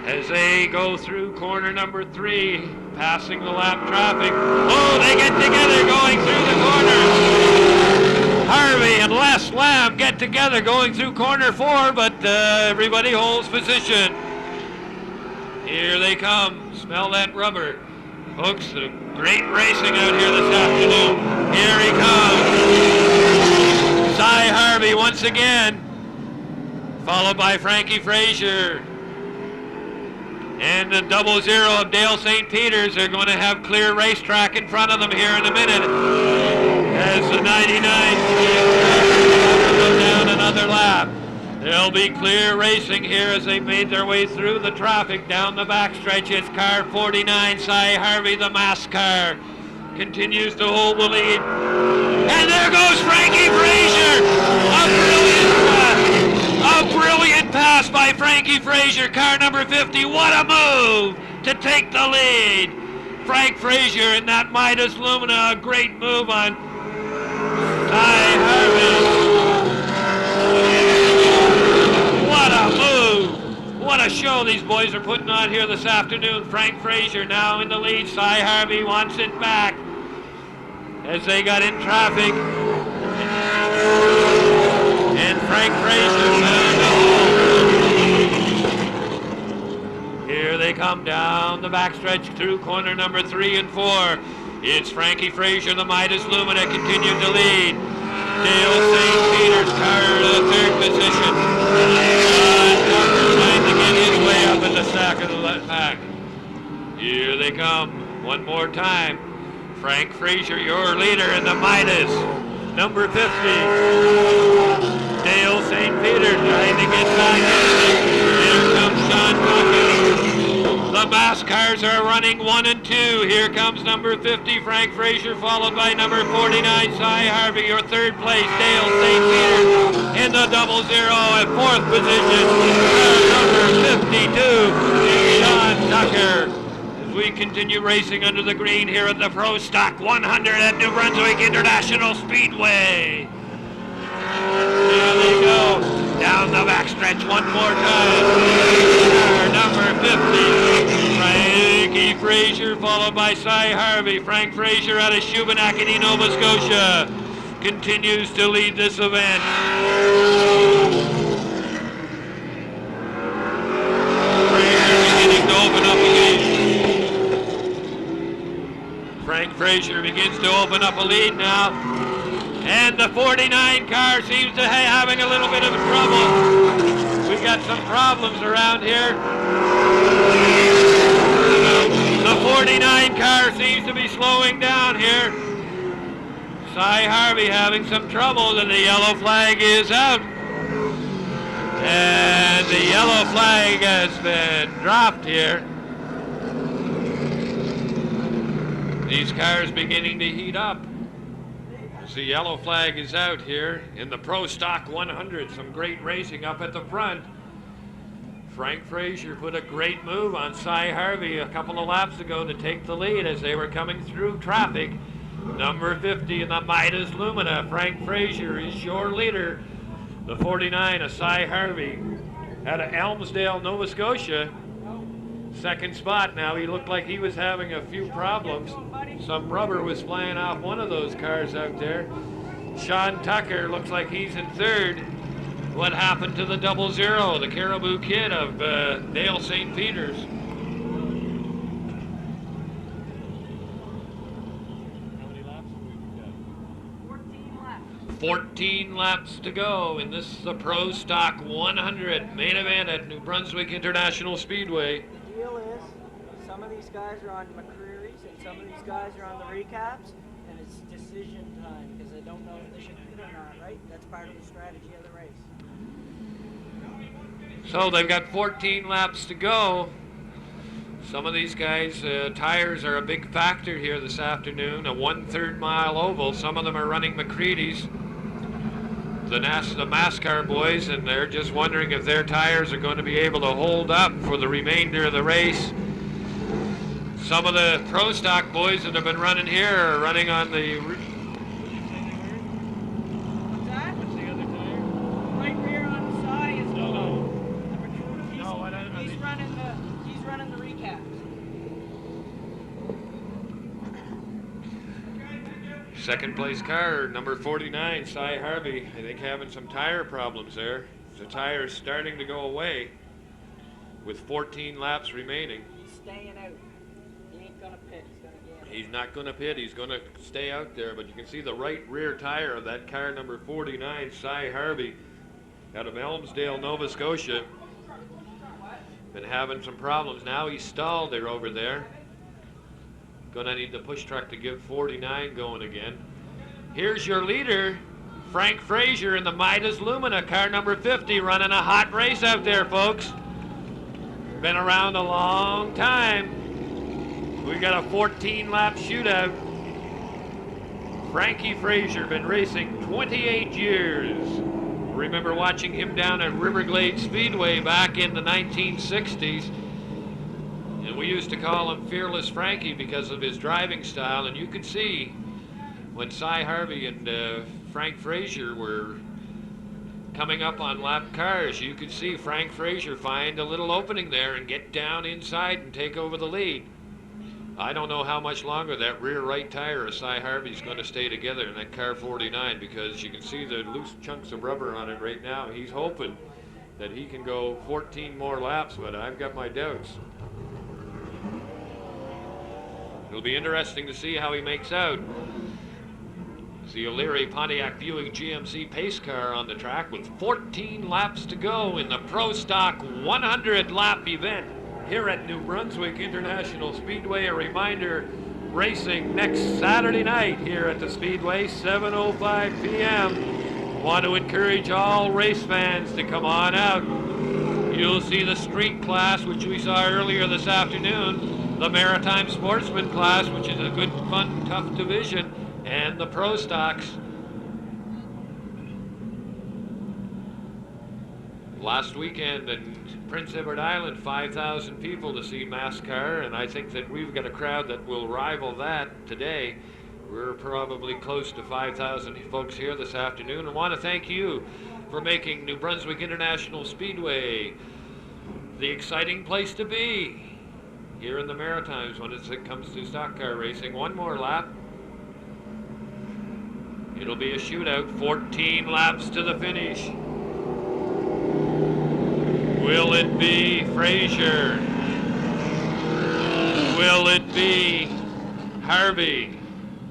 as they go through corner number 3, passing the lap traffic. Oh, they get together going through the corners. Harvey and Les Lamb get together going through corner 4, but everybody holds position. Here they come. Smell that rubber. Folks, great racing out here this afternoon. Here he comes. Cy Harvey once again, followed by Frankie Frasier. And the 00 of Dale St. Peter's are going to have clear racetrack in front of them here in a minute. As the 99 go down another lap. There'll be clear racing here as they made their way through the traffic down the backstretch. It's car 49, Cy Harvey, the mass car, continues to hold the lead. And there goes Frankie Frasier! A brilliant pass by Frankie Frasier, car number 50. What a move to take the lead. Frank Frasier in that Midas Lumina, a great move on Cy Harvey. What a move. What a show these boys are putting on here this afternoon. Frank Frasier now in the lead. Cy Harvey wants it back as they got in traffic. And Frank Frasier found a hole. Here they come down the backstretch through corner number 3 and 4. It's Frankie Frasier, the Midas Lumina, continued to lead. Dale St. Peter's car in the 3rd position. Trying to get his way up in the stack of the pack. Here they come one more time. Frank Frasier, your leader in the Midas, number 50. Dale St. Peter trying to get back in. Here comes Sean Tucker. The mass cars are running 1 and 2. Here comes number 50, Frank Frasier, followed by number 49, Cy Harvey, your 3rd place. Dale St. Peter in the 00 at 4th position. Number 52, Sean Tucker. We continue racing under the green here at the Pro Stock 100 at New Brunswick International Speedway. There they go, down the backstretch one more time. Number 50, Frank Frankie Frasier, followed by Cy Harvey. Frank Frasier out of Shubenacadie, Nova Scotia, continues to lead this event. Beginning to open up a lead. Frank Frasier begins to open up a lead now. And the 49 car seems to be having a little bit of trouble. We got some problems around here. The 49 car seems to be slowing down here. Cy Harvey having some trouble, and the yellow flag is out. And the yellow flag has been dropped here. These cars beginning to heat up. As the yellow flag is out here in the Pro Stock 100. Some great racing up at the front. Frank Frasier put a great move on Cy Harvey a couple of laps ago to take the lead as they were coming through traffic. Number 50 in the Midas Lumina, Frank Frasier is your leader. The 49 of Cy Harvey out of Elmsdale, Nova Scotia. Second spot now. He looked like he was having a few problems. Some rubber was flying off one of those cars out there. Sean Tucker looks like he's in third. What happened to the 00, the Caribou Kid of Dale St. Peter's? How many laps have we got? 14 laps. 14 laps to go in this the Pro Stock 100 main event at New Brunswick International Speedway. The deal is, some of these guys are on McCreary's and some of these guys are on the recaps, and it's decision time because they don't know if they should pit or not, right? That's part of the strategy of the race. So they've got 14 laps to go. Some of these guys, tires are a big factor here this afternoon. A 1/3 mile oval. Some of them are running McCready's. The NASCAR boys, and they're just wondering if their tires are going to be able to hold up for the remainder of the race. Some of the Pro Stock boys that have been running here are running on the... What's that? What's the other tire? Right rear on the side is No, no. He's running the recaps. Second place car, number 49, Cy Harvey. I think having some tire problems there. The tire's starting to go away with 14 laps remaining. He's staying out. He ain't gonna pit. He's gonna gamble. He's not going to pit. He's going to stay out there. But you can see the right rear tire of that car, number 49, Cy Harvey, out of Elmsdale, Nova Scotia. Been having some problems. Now he's stalled there over there. Gonna need the push truck to get 49 going again. Here's your leader, Frank Frasier in the Midas Lumina, car number 50, running a hot race out there, folks. Been around a long time. We got a 14-lap shootout. Frankie Frasier, been racing 28 years. Remember watching him down at Riverglade Speedway back in the 1960s. And we used to call him Fearless Frankie because of his driving style. And you could see when Cy Harvey and Frank Frasier were coming up on lap cars, you could see Frank Frasier find a little opening there and get down inside and take over the lead. I don't know how much longer that rear right tire of Cy Harvey's going to stay together in that car 49, because you can see the loose chunks of rubber on it right now. He's hoping that he can go 14 more laps, but I've got my doubts. It'll be interesting to see how he makes out. It's the O'Leary Pontiac Buick GMC pace car on the track with 14 laps to go in the Pro Stock 100 lap event here at New Brunswick International Speedway. A reminder, racing next Saturday night here at the Speedway, 7:05 p.m. Want to encourage all race fans to come on out. You'll see the street class, which we saw earlier this afternoon, the Maritime Sportsman class, which is a good, fun, tough division, and the Pro Stocks. Last weekend in Prince Edward Island, 5,000 people to see NASCAR, and I think that we've got a crowd that will rival that today. We're probably close to 5,000 folks here this afternoon. I want to thank you for making New Brunswick International Speedway the exciting place to be. here in the Maritimes when it comes to stock car racing. One more lap. It'll be a shootout, 14 laps to the finish. Will it be Frasier? Will it be Harvey?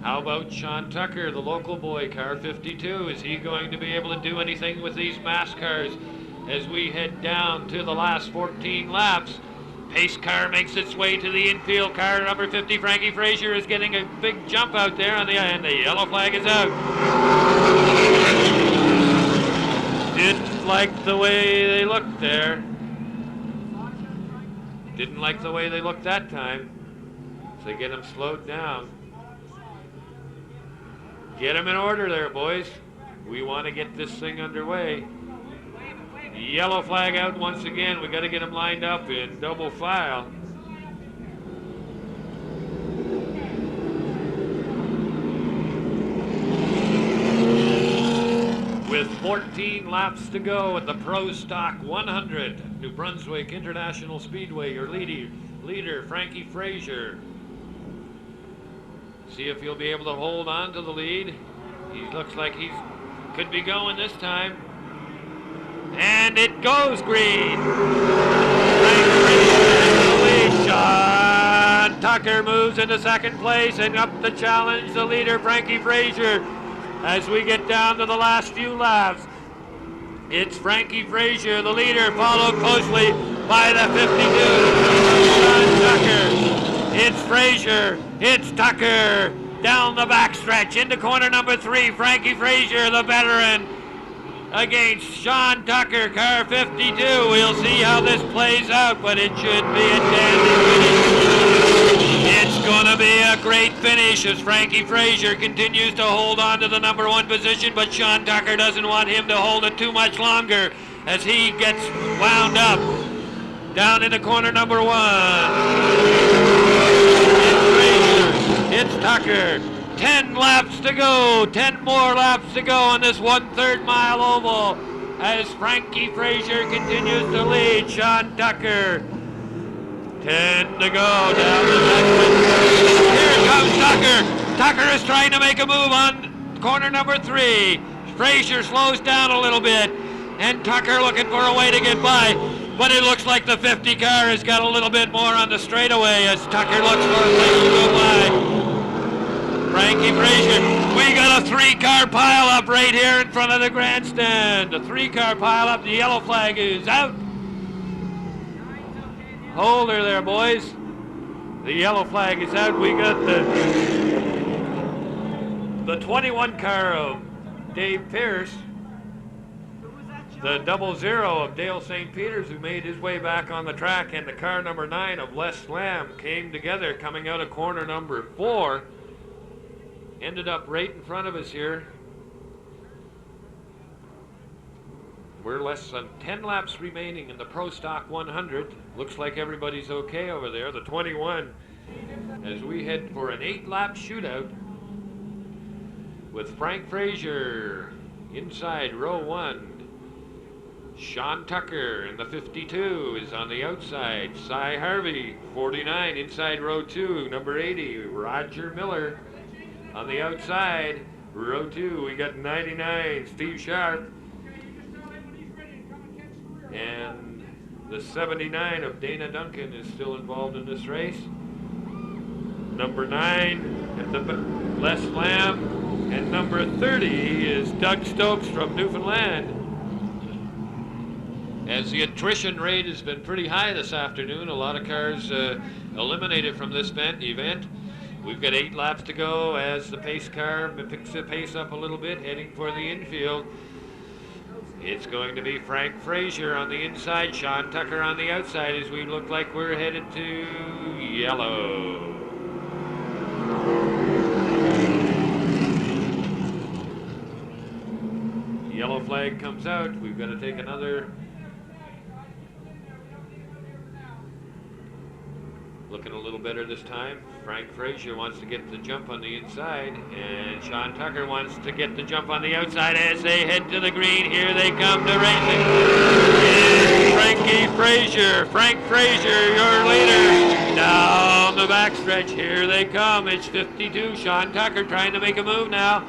How about Sean Tucker, the local boy, car 52? Is he going to be able to do anything with these mass cars as we head down to the last 14 laps? Pace car makes its way to the infield. Car number 50, Frankie Frasier, is getting a big jump out there on the end. The yellow flag is out. Didn't like the way they looked there. Didn't like the way they looked that time. So they get him slowed down. Get him in order there, boys. We want to get this thing underway. Yellow flag out once again. We got to get him lined up in double file. With 14 laps to go at the Pro Stock 100, New Brunswick International Speedway, your leader Frankie Frasier. See if he'll be able to hold on to the lead. He looks like he could be going this time. And it goes green. Frank Frasier in the lead. Sean Tucker moves into second place, and up the challenge, the leader Frankie Frasier. As we get down to the last few laps, it's Frankie Frasier, the leader, followed closely by the 52, Sean Tucker. It's Frasier, it's Tucker, down the backstretch into corner number 3, Frankie Frasier, the veteran, against Sean Tucker, car 52. We'll see how this plays out, but it should be a dandy finish. It's going to be a great finish as Frankie Frasier continues to hold on to the number 1 position, but Sean Tucker doesn't want him to hold it too much longer as he gets wound up down into corner number 1. It's Frasier, it's Tucker. 10 laps to go, 10 more laps to go on this 1/3 mile oval as Frankie Frasier continues to lead Sean Tucker. 10 to go down the backstretch. Here comes Tucker. Tucker is trying to make a move on corner number 3. Frasier slows down a little bit, and Tucker looking for a way to get by. But it looks like the 50 car has got a little bit more on the straightaway as Tucker looks for a place to go by. Frankie Frasier, we got a 3-car pileup right here in front of the grandstand. A 3-car pileup, the yellow flag is out. Hold her there, boys. The yellow flag is out. We got the 21 car of Dave Pierce, the 00 of Dale St. Peters, who made his way back on the track, and the car number 9 of Les Slam came together coming out of corner number 4. Ended up right in front of us here. We're less than 10 laps remaining in the Pro Stock 100. Looks like everybody's okay over there. The 21, as we head for an 8-lap shootout with Frank Frasier inside row 1. Sean Tucker in the 52 is on the outside. Cy Harvey, 49, inside row 2. Number 80, Roger Miller on the outside. Row 2, we got 99, Steve Sharp. And the 79 of Dana Duncan is still involved in this race. Number 9 at the Les Lamb, and number 30 is Doug Stokes from Newfoundland. As the attrition rate has been pretty high this afternoon, a lot of cars eliminated from this event. We've got 8 laps to go as the pace car picks the pace up a little bit, heading for the infield. It's going to be Frank Frasier on the inside, Sean Tucker on the outside, as we look like we're headed to yellow. Yellow flag comes out. We've got to take another. Looking a little better this time. Frank Frasier wants to get the jump on the inside, and Sean Tucker wants to get the jump on the outside as they head to the green. Here they come to racing. It's Frankie Frasier. Frank Frasier, your leader. Down the backstretch, here they come. It's 52. Sean Tucker trying to make a move now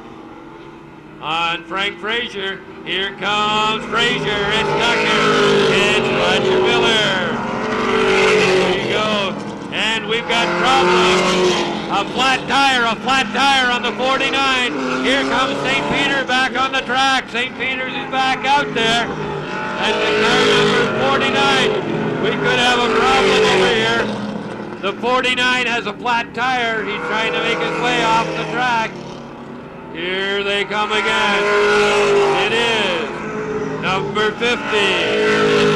on Frank Frasier. Here comes Frasier. It's Tucker. It's Roger Miller. There you go. And we've got problems. A flat tire on the 49. Here comes St. Peter back on the track. St. Peter's is back out there. That's the car number 49. We could have a problem over here. The 49 has a flat tire. He's trying to make his way off the track. Here they come again. It is number 50,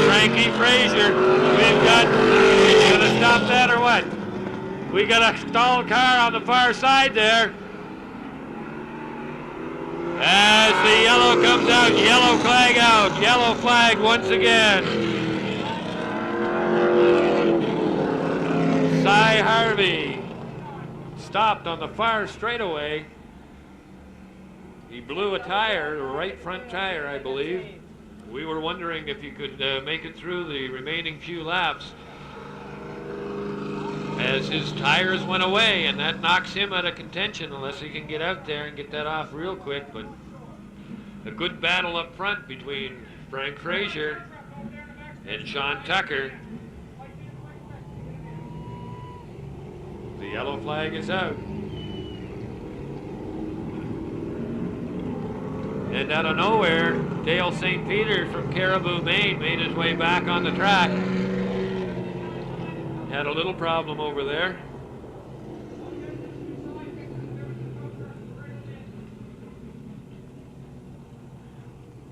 Frankie Frasier. We've got, you gonna stop that or what? We got a stalled car on the far side there. As the yellow comes out, yellow flag once again. Cy Harvey stopped on the far straightaway. He blew a tire, the right front tire, I believe. We were wondering if he could make it through the remaining few laps as his tires went away, and that knocks him out of contention unless he can get out there and get that off real quick. But a good battle up front between Frank Frasier and Sean Tucker. The yellow flag is out. And out of nowhere, Dale St. Peter from Caribou, Maine made his way back on the track. Had a little problem over there.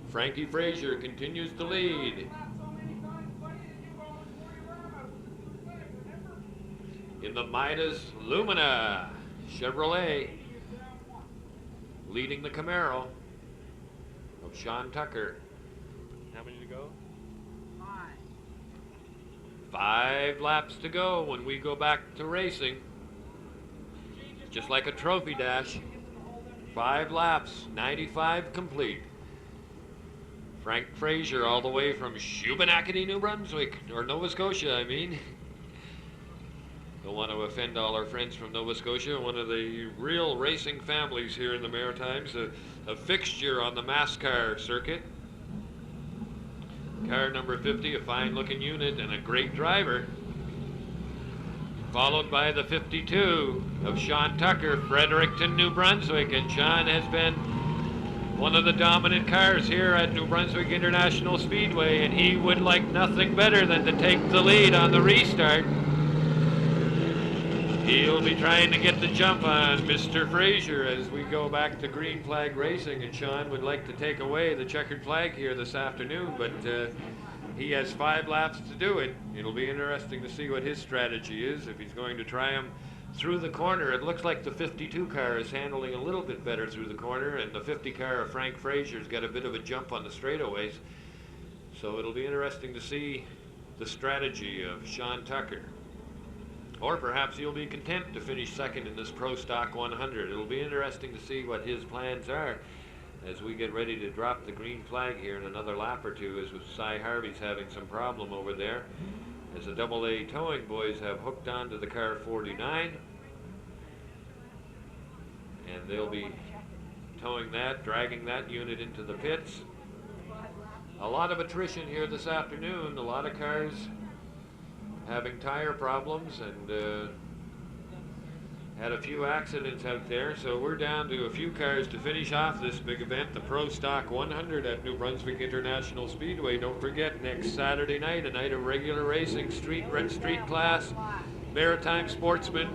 Frankie Frasier continues to lead. In the Midas Lumina Chevrolet, leading the Camaro of Sean Tucker. How many to go? 5 laps to go when we go back to racing. Just like a trophy dash. 5 laps, 95 complete. Frank Frasier all the way from Shubenacadie, New Brunswick, or Nova Scotia, I mean. Don't want to offend all our friends from Nova Scotia. One of the real racing families here in the Maritimes, a fixture on the MASCAR circuit. Car number 50, a fine-looking unit and a great driver. Followed by the 52 of Sean Tucker, Fredericton, New Brunswick. And Sean has been one of the dominant cars here at New Brunswick International Speedway, and he would like nothing better than to take the lead on the restart. He'll be trying to get the jump on Mr. Frasier as we go back to green flag racing, and Sean would like to take away the checkered flag here this afternoon, but he has 5 laps to do it. It'll be interesting to see what his strategy is, if he's going to try him through the corner. It looks like the 52 car is handling a little bit better through the corner, and the 50 car of Frank Frasier's got a bit of a jump on the straightaways. So it'll be interesting to see the strategy of Sean Tucker. Or perhaps he'll be content to finish second in this Pro Stock 100. It'll be interesting to see what his plans are as we get ready to drop the green flag here in another lap or two, as with Cy Harvey's having some problem over there, as the AA towing boys have hooked onto the car 49. And they'll be towing that, dragging that unit into the pits. A lot of attrition here this afternoon, a lot of cars having tire problems, and had a few accidents out there, so we're down to a few cars to finish off this big event, the Pro Stock 100 at New Brunswick International Speedway. Don't forget, next Saturday night, a night of regular racing, street class, maritime sportsmen,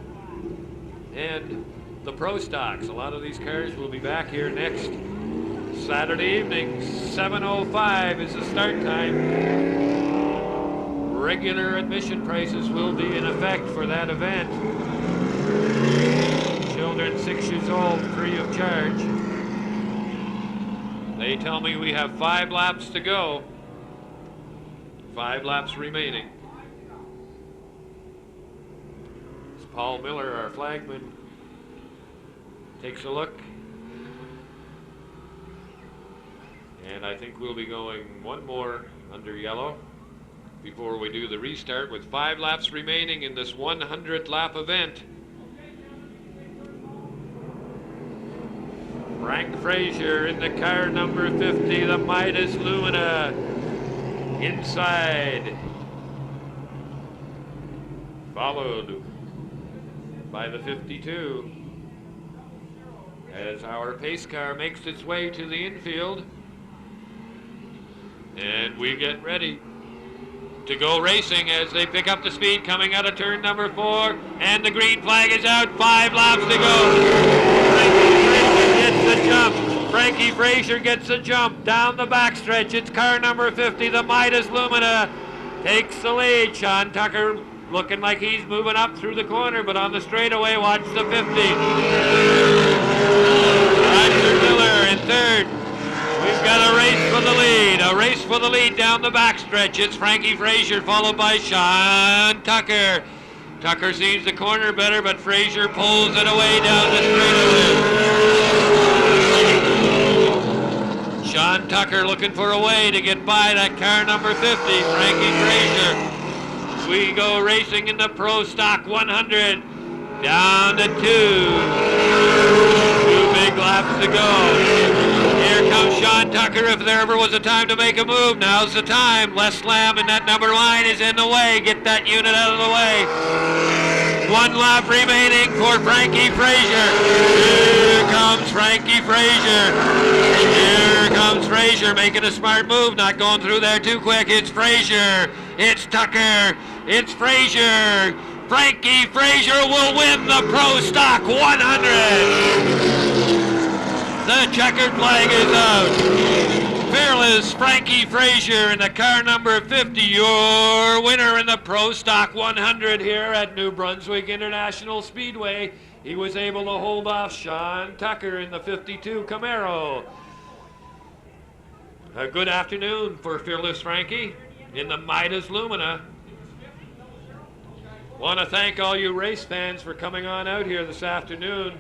and the Pro Stocks. A lot of these cars will be back here next Saturday evening. 7:05 is the start time. Regular admission prices will be in effect for that event. Children 6 years old, free of charge. They tell me we have 5 laps to go. 5 laps remaining. As Paul Miller, our flagman, takes a look. And I think we'll be going one more under yellow. before we do the restart with 5 laps remaining in this 100 lap event. Frank Frasier in the car number 50, the Midas Lumina, inside, followed by the 52 as our pace car makes its way to the infield, and we get ready to go racing as they pick up the speed coming out of turn number 4, and the green flag is out. 5 laps to go. Frankie Frasier gets the jump. Frankie Frasier gets the jump down the backstretch. It's car number 50, the Midas Lumina, takes the lead. Sean Tucker looking like he's moving up through the corner, but on the straightaway, watch the 50. Roger Miller in third. We've got a race for the lead. A race for the lead down the backstretch. It's Frankie Frasier followed by Sean Tucker. Tucker sees the corner better, but Frasier pulls it away down the straightaway. Sean Tucker looking for a way to get by that car number 50, Frankie Frasier. We go racing in the Pro Stock 100, down to 2. 2 big laps to go. Here comes Sean Tucker. If there ever was a time to make a move, now's the time. Les Lamb in that number line is in the way. Get that unit out of the way. 1 lap remaining for Frankie Frasier. Here comes Frankie Frasier. Here comes Frasier making a smart move, not going through there too quick. It's Frasier. It's Tucker. It's Frasier. Frankie Frasier will win the Pro Stock 100. The checkered flag is out. Fearless Frankie Frasier in the car number 50, your winner in the Pro Stock 100 here at New Brunswick International Speedway. He was able to hold off Sean Tucker in the 52 Camaro. A good afternoon for Fearless Frankie in the Midas Lumina. Want to thank all you race fans for coming on out here this afternoon.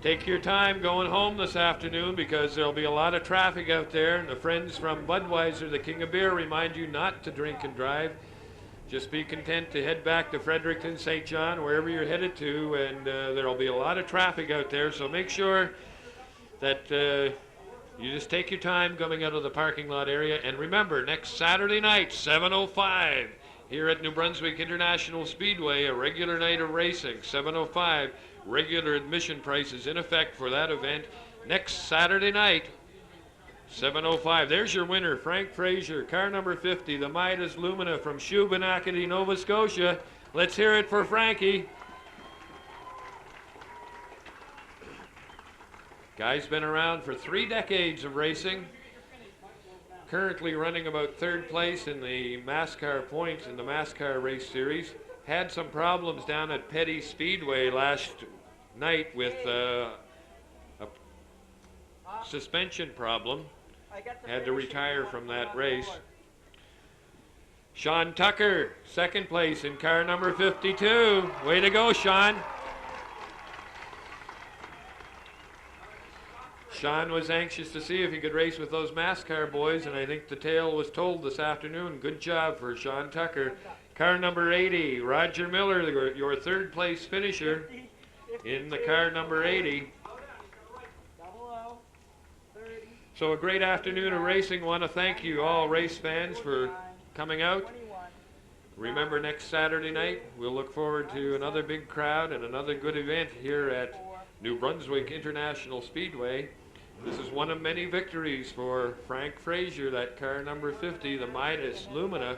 Take your time going home this afternoon because there'll be a lot of traffic out there. And the friends from Budweiser, the King of Beer, remind you not to drink and drive. Just be content to head back to Fredericton, St. John, wherever you're headed to, and there'll be a lot of traffic out there. So make sure that you just take your time coming out of the parking lot area. And remember, next Saturday night, 7:05, here at New Brunswick International Speedway, a regular night of racing, 7:05. Regular admission prices in effect for that event next Saturday night, 7:05. There's your winner, Frank Frasier, car number 50, the Midas Lumina from Shubenacadie, Nova Scotia. Let's hear it for Frankie. Guy's been around for 3 decades of racing. Currently running about 3rd place in the MASCAR points in the MASCAR race series. Had some problems down at Petty Speedway last night with a suspension problem. Had to retire from that race. Sean Tucker, 2nd place in car number 52. Way to go, Sean. Sean was anxious to see if he could race with those MASCAR boys, and I think the tale was told this afternoon. Good job for Sean Tucker. Car number 80, Roger Miller, your 3rd place finisher in the car number 80. So a great afternoon of racing. Want to thank you all race fans for coming out. Remember, next Saturday night, we'll look forward to another big crowd and another good event here at New Brunswick International Speedway. This is one of many victories for Frank Frasier, that car number 50, the Midas Lumina.